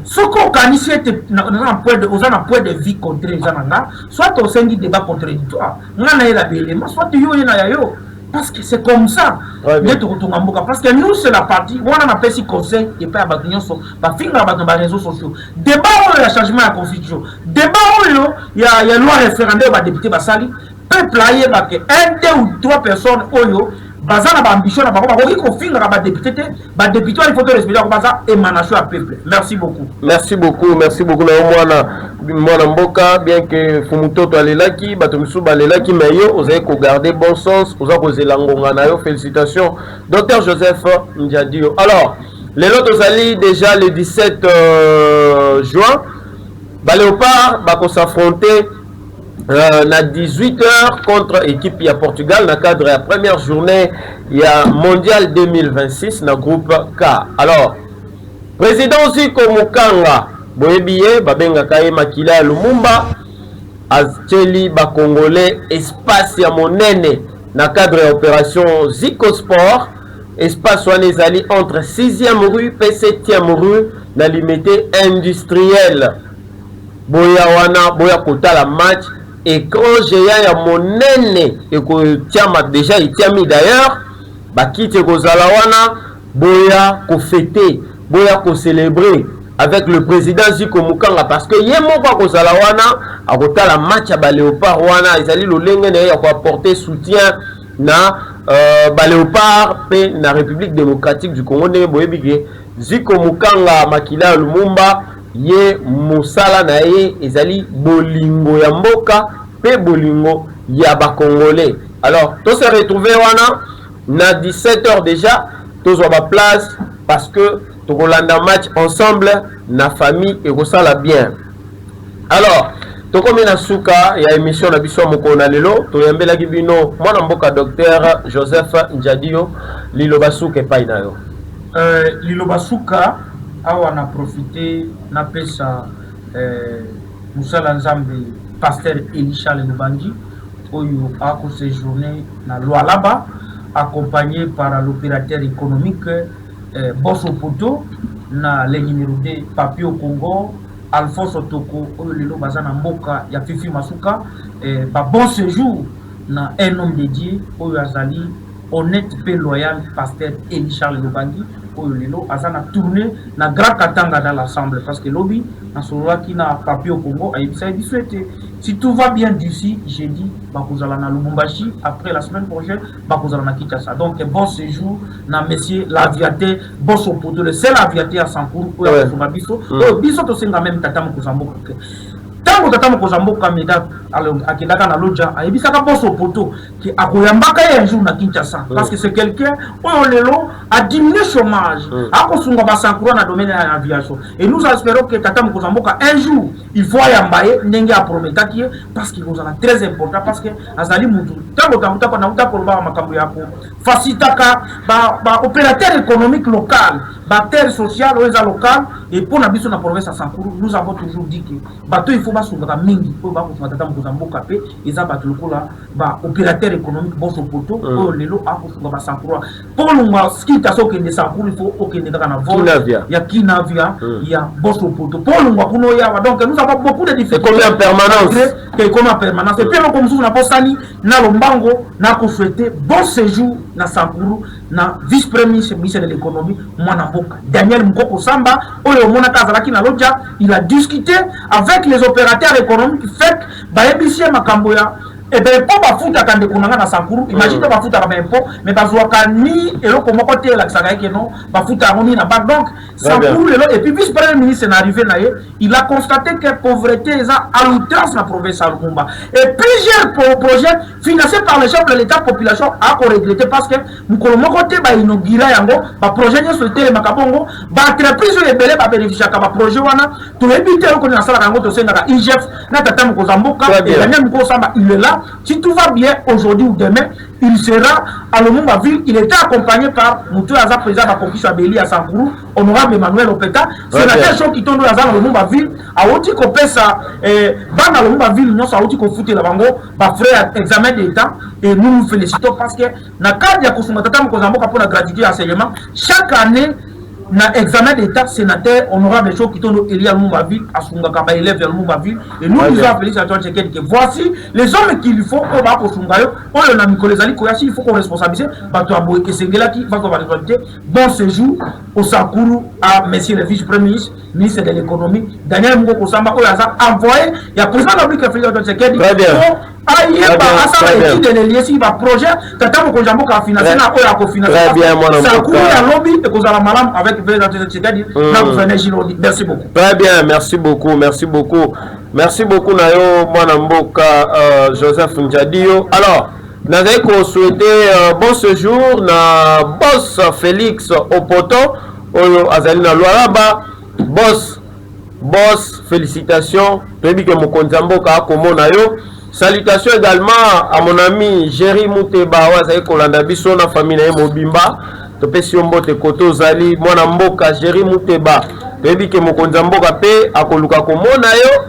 soko organiser na point de vie contre les ananga soit au sein du débat contradictoire ngana ela belema soit yo na yo parce que c'est comme ça mais to kotonga mboka parce que nous c'est la partie on a fait si conseil et pas batunyo so ba finga ba dans réseaux sociaux débat on le changement de constitution débat on il y a loi référendaire ba député ba sali peuple aye ba que 1, 2 ou 3 personnes oyo bazana ba ambition na bako bakoki ko finga ba député il faut que respecter ko baza émanation à peuple. Merci beaucoup na mwana mboka bien que fumutoto alelaki bato misu balelaki mais yo ozaye ko garder bon sens oza ko zelangonga na yo félicitations Dr Joseph Njadi. Alors les autres ozali déjà le 17 juin ba Léopard ba ko s'affronter na 18h contre équipe ya Portugal na cadre la première journée ya mondial 2026 na groupe K. Alors président Zico Mukanga boyebiye babenga kaye makila Lumumba azeli ba congolais espace ya monene na cadre ya opération Zico Sport espace wana ezali entre 6e rue et 7e rue na limité industriel boya wana boya kotala match écran géant ya monene et que tiama déjà itiami d'ailleurs bakite kozala wana boya ko fêter boya ko célébrer avec le président Zico Mukanga parce que yemo kwa kozala wana akotala match ya ba Léopard wana ezali lolenge na ya ko apporter soutien na ba Léopard pe na République démocratique du Congo ne boyebike Zico Mukanga makila Lumumba ye musala na ye ezali bolingo ya mboka pe bolingo ya ba congolais. Alors to se retrouver wana na 17h déjà tous wa ba place parce que to kolanda match ensemble na famille et kosala bien. Alors to komi na suka ya émission na biso mokona lelo to yambela kibino mwana mboka docteur Joseph Njadio liloba suka epai na yo. Liloba suka awa na profiter na pesa musala nzambe pasteur Elisha Lubangi oyo a séjourné na Lualaba accompagné par l'opérateur économique Bosso Poto na le numéro 2 Papio Congo Alphonse Otoko oyo lelo bazana mboka ya Fifi Masuka ba bon séjour na un homme dédié oyo azali honnête pe loyal pasteur Elisha Lubangi oyo lelo azana tourner na Grand Katanga dans l'assemblée parce que lobby na solo qui na Papio Congo a dit souhaiter si tout va bien d'ici jeudi bakozala na Lubumbashi après la semaine prochaine bakozala na Kinshasa. Donc bon séjour na monsieur l'aviateur Bosso Poto le seul aviateur à Sankourou oyo a biso biso to senga même tata Mkozamboka tango tata Mkozamboka meda akendaka na loja ayebisaka Bosso Poto ki akoyambaka un jour na Kinshasa parce que c'est quelqu'un oyo lelo a diminué chômage akosunga ba Sankourou na domaine ya aviation et nous espérons que tata Mkozamboka un jour il faut yambaye ndenge a prometaki parce qu'il est très important parce que azali mutu tango tamuta na uta kolba makambo yako facilitaka ba opérateur économique local ba terre sociale ou local et pour na biso na province à Sankourou nous avons toujours dit que bato il faut basunga mingi pour ba ko tata Mkozamboka pe eza bato lokola ba opérateur économique Bosso Poto o lelo a ko sunga ba Sankourou pour lungwa skita so ke de Sankourou il faut okende na vol ya Kinavia ya Bosso Poto pour lungwa kuno ya donc nous avons beaucoup de difficultés en permanence comme en permanence et puis comme nous na postani na lombango na ko souhaiter bon séjour na Sankourou na vice-premier ministre de l'économie mwana mboka Daniel Mukoko Samba oyo mona kazalaki na loja il a discuté avec les opérateurs économiques fait bayebisie makambo ya et bien pour bafuta kande kunanga na Sankourou imagine bafuta ba impôt mais bazwaka ni eloko moko te la kisaka yake non bafuta ngoni na banque donc Sankourou lelo et puis vice premier ministre est arrivé na ye il a constaté que pauvreté est à l'outrance na province à Lumumba et plusieurs projets financés par le chef de l'état population a ko regretté parce que mukolo moko te ba inaugurer yango ba projet nyo souhaiter makabongo ba entreprise ebele ba bénéficier ka ba projet wana to éviter ko na sala yango to senga IGF na tata Mkozamboka et Daniel Mukoko Samba il est là. Si tout va bien aujourd'hui ou demain, il sera à Lumumba ville. Il était accompagné par Moutou Aza, président de la Conquista Béli à Sankourou, honorable Emmanuel Opeta. C'est la seule chose qui tourne à Lumumba ville. À Oti Kopesa, dans Lumumba ville, nous avons foutu la bango, bah frère examen d'État. Et nous nous félicitons parce que, dans le cadre de la Kosumata Mkozamboka pour la gratuité d'enseignement, chaque année, na examen d'état sénateur honorable choses qui tournent Elia Lumumba ville à Sungaka ba élève Lumumba ville et nous nous avons félicité à toi que voici les hommes qu'il faut qu'on va pour Sungayo on le nomme Nicolas Koyashi il faut qu'on responsabilise bato aboye que Sengela qui va qu'on va responsabilité bon séjour au Sankourou à monsieur le vice-premier ministre de l'économie Daniel Mukoko Samba on a envoyé il y a président de la République Félix Antoine Tshisekedi aïe bah ça étude de lier si va projet tata Mkozamboka a financé na oya ko financer Sankourou ya lobby et qu'on a malam avec merci beaucoup. Très bien, merci beaucoup, merci beaucoup. Merci beaucoup Nayo Mwanamboka Joseph Njadio. Alors, nous allons souhaiter bon séjour na boss Félix Opoto Oyo Azalina Lualaba. Boss, félicitations. Prébi que Mkonzamboka Komo Nayo. Salutations également à mon ami Jerry Mouteba Wazaye Kolanda Biso na famille na Mobimba. Topesi mbote koto zali mwana mboka Jerry Mouteba toyebi ke mokonza mboka pe akoluka komona yo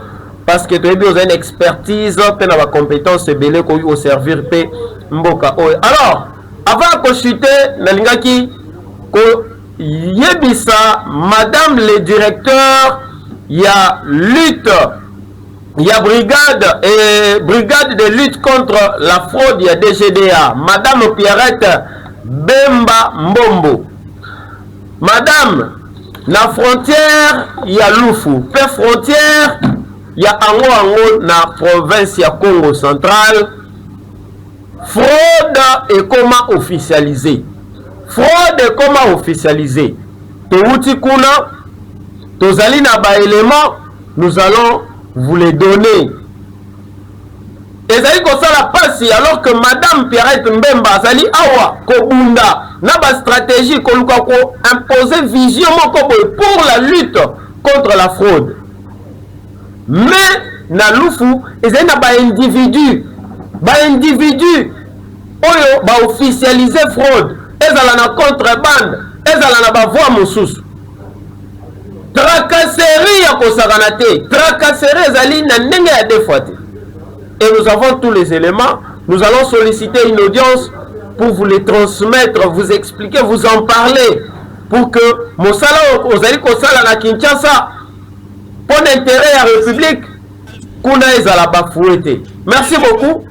parce que toyebi oza une expertise pe na ba compétence ebele ko yo servir pe mboka oyo. Alors avant ko chuter nalingaki ko yebisa madame le directeur ya lutte ya brigade de lutte contre la fraude ya DGDA madame Pierrette Bemba Mbombo. Madame, la frontière ya Lufu, pe frontière ya Ango na province ya Congo central. Fraude et comment officialisé. Fraude et comment officialisé. Touti kuna Tozali na ba éléments, nous allons vous les donner. Ezali kosala pasi alors que Madame Pierrette Mbemba azali awa kobunda na ba stratégie koluka ko imposer vision moko pour la lutte contre la fraude. Mais na lufu ezali na ba individu oyo ba officialiser fraude, ezala na contrebande, ezala na ba voie mosusu. Tracasserie ya kosakana te, tracasserie ezali na ndenge ya défaite. Et nous avons tous les éléments. Nous allons solliciter une audience pour vous les transmettre, vous expliquer, vous en parler, pour que Mosala ozali kosala na Kinshasa pour l'intérêt de la République kuna ezala bafouete. Merci beaucoup.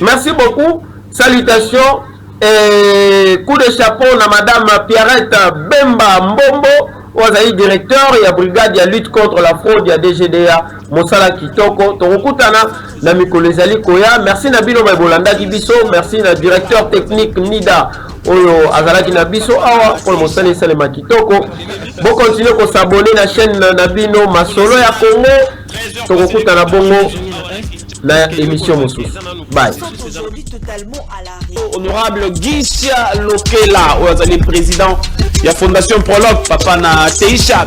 Merci beaucoup. Salutations et coup de chapeau à Madame Pierrette Bemba Mbombo, Ouazali directeur et la brigade de lutte contre la fraude ya DGDA Mosala Kitoko. Torokutana na Mikolezali Koya. Merci Nabino Mabolanda Kibiso. Merci na directeur technique Nida Oyo Azalaki Nabiso Awa pour Mosala Salema Kitoko. Bon continuez à s'abonner à la chaîne Nabino Masolo ya Congo. Torokutana bongo la émission Moussous. Bye. Aujourd'hui totalement à l'arrêt. Honorable Gisha Lokela, Ouazali président de la Fondation Prologue, Papa na Teisha.